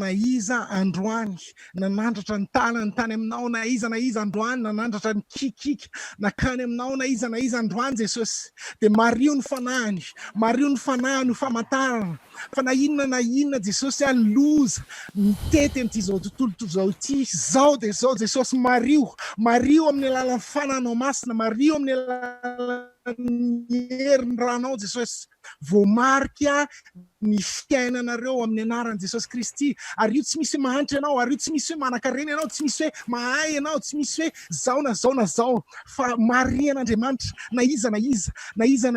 androany nanandratra ny tanany tany aminao, na iza androany nanandratra ny kikika nakany aminao, na iza androany Jesosy, dia mario ny fanahiny ho famantarana fa na inona Jesosy loza mitety an'ity zao tontolo zao ity, zao dia zao Jesosy mario amin'ny alalan'ny fananao masina, mario amin'ny alalan'ny herin'ny ranao Jesosy. Voamarika ny fiainanareo amin'ny anaran'i Jesosy Kristy. Ary io tsy misy hoe mahantra ianao, ary io tsy misy hoe manan-karena ianao, tsy misy hoe mahay ianao, tsy misy hoe zao na zao, fa marian'Andriamanitra na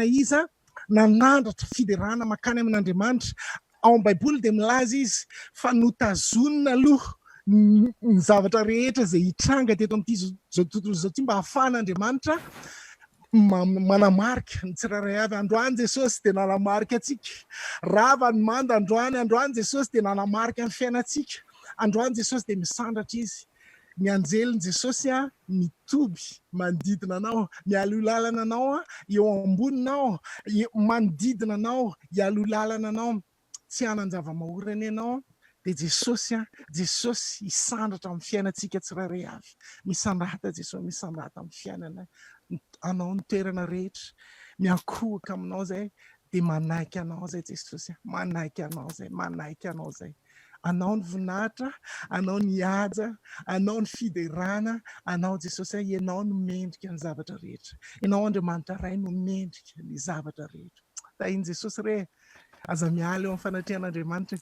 iza nanandratra fiderana makany amin'Andriamanitra. Ao amin'ny Baiboly dia milaza izy fa notazonina aloha ny zavatra rehetra zay hitranga teto amin'ity zao tontolo zao ity mba hahafahan'Andriamanitra manamarika ny tsirairay avy. Androany Jesosy dia nanamarika atsika. Rava ny manda androany Jesosy dia nanamarika ny fiainantsika. Androany Jesosy dia misandratra izy. Ny anjelin Jesosy mitoby manodidina anao, mialo lalana anao eo amboninao, manodidina anao, ialo lalana anao. Tsy hanan-java-mahorana ianao dia Jesosy hisandratra amin'ny fiainantsika tsirairay avy. Misandrata Jesosy, misandrata amin'ny fiainana anao ny toerana rehetra, miankohaka aminao zay dia manaiky anao zay Jesosy, manaiky anao zay. Anao ny voninahitra, anao ny haja, anao ny fiderana, anao Jesosy ianao no mendrika ny zavatra rehetra. Ianao Andriamanitra ray no mendrika ny zavatra rehetra. Tahiny Jesosy re aza miala eo amin'ny fanatrehan'Andriamanitra.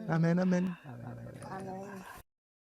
Amen.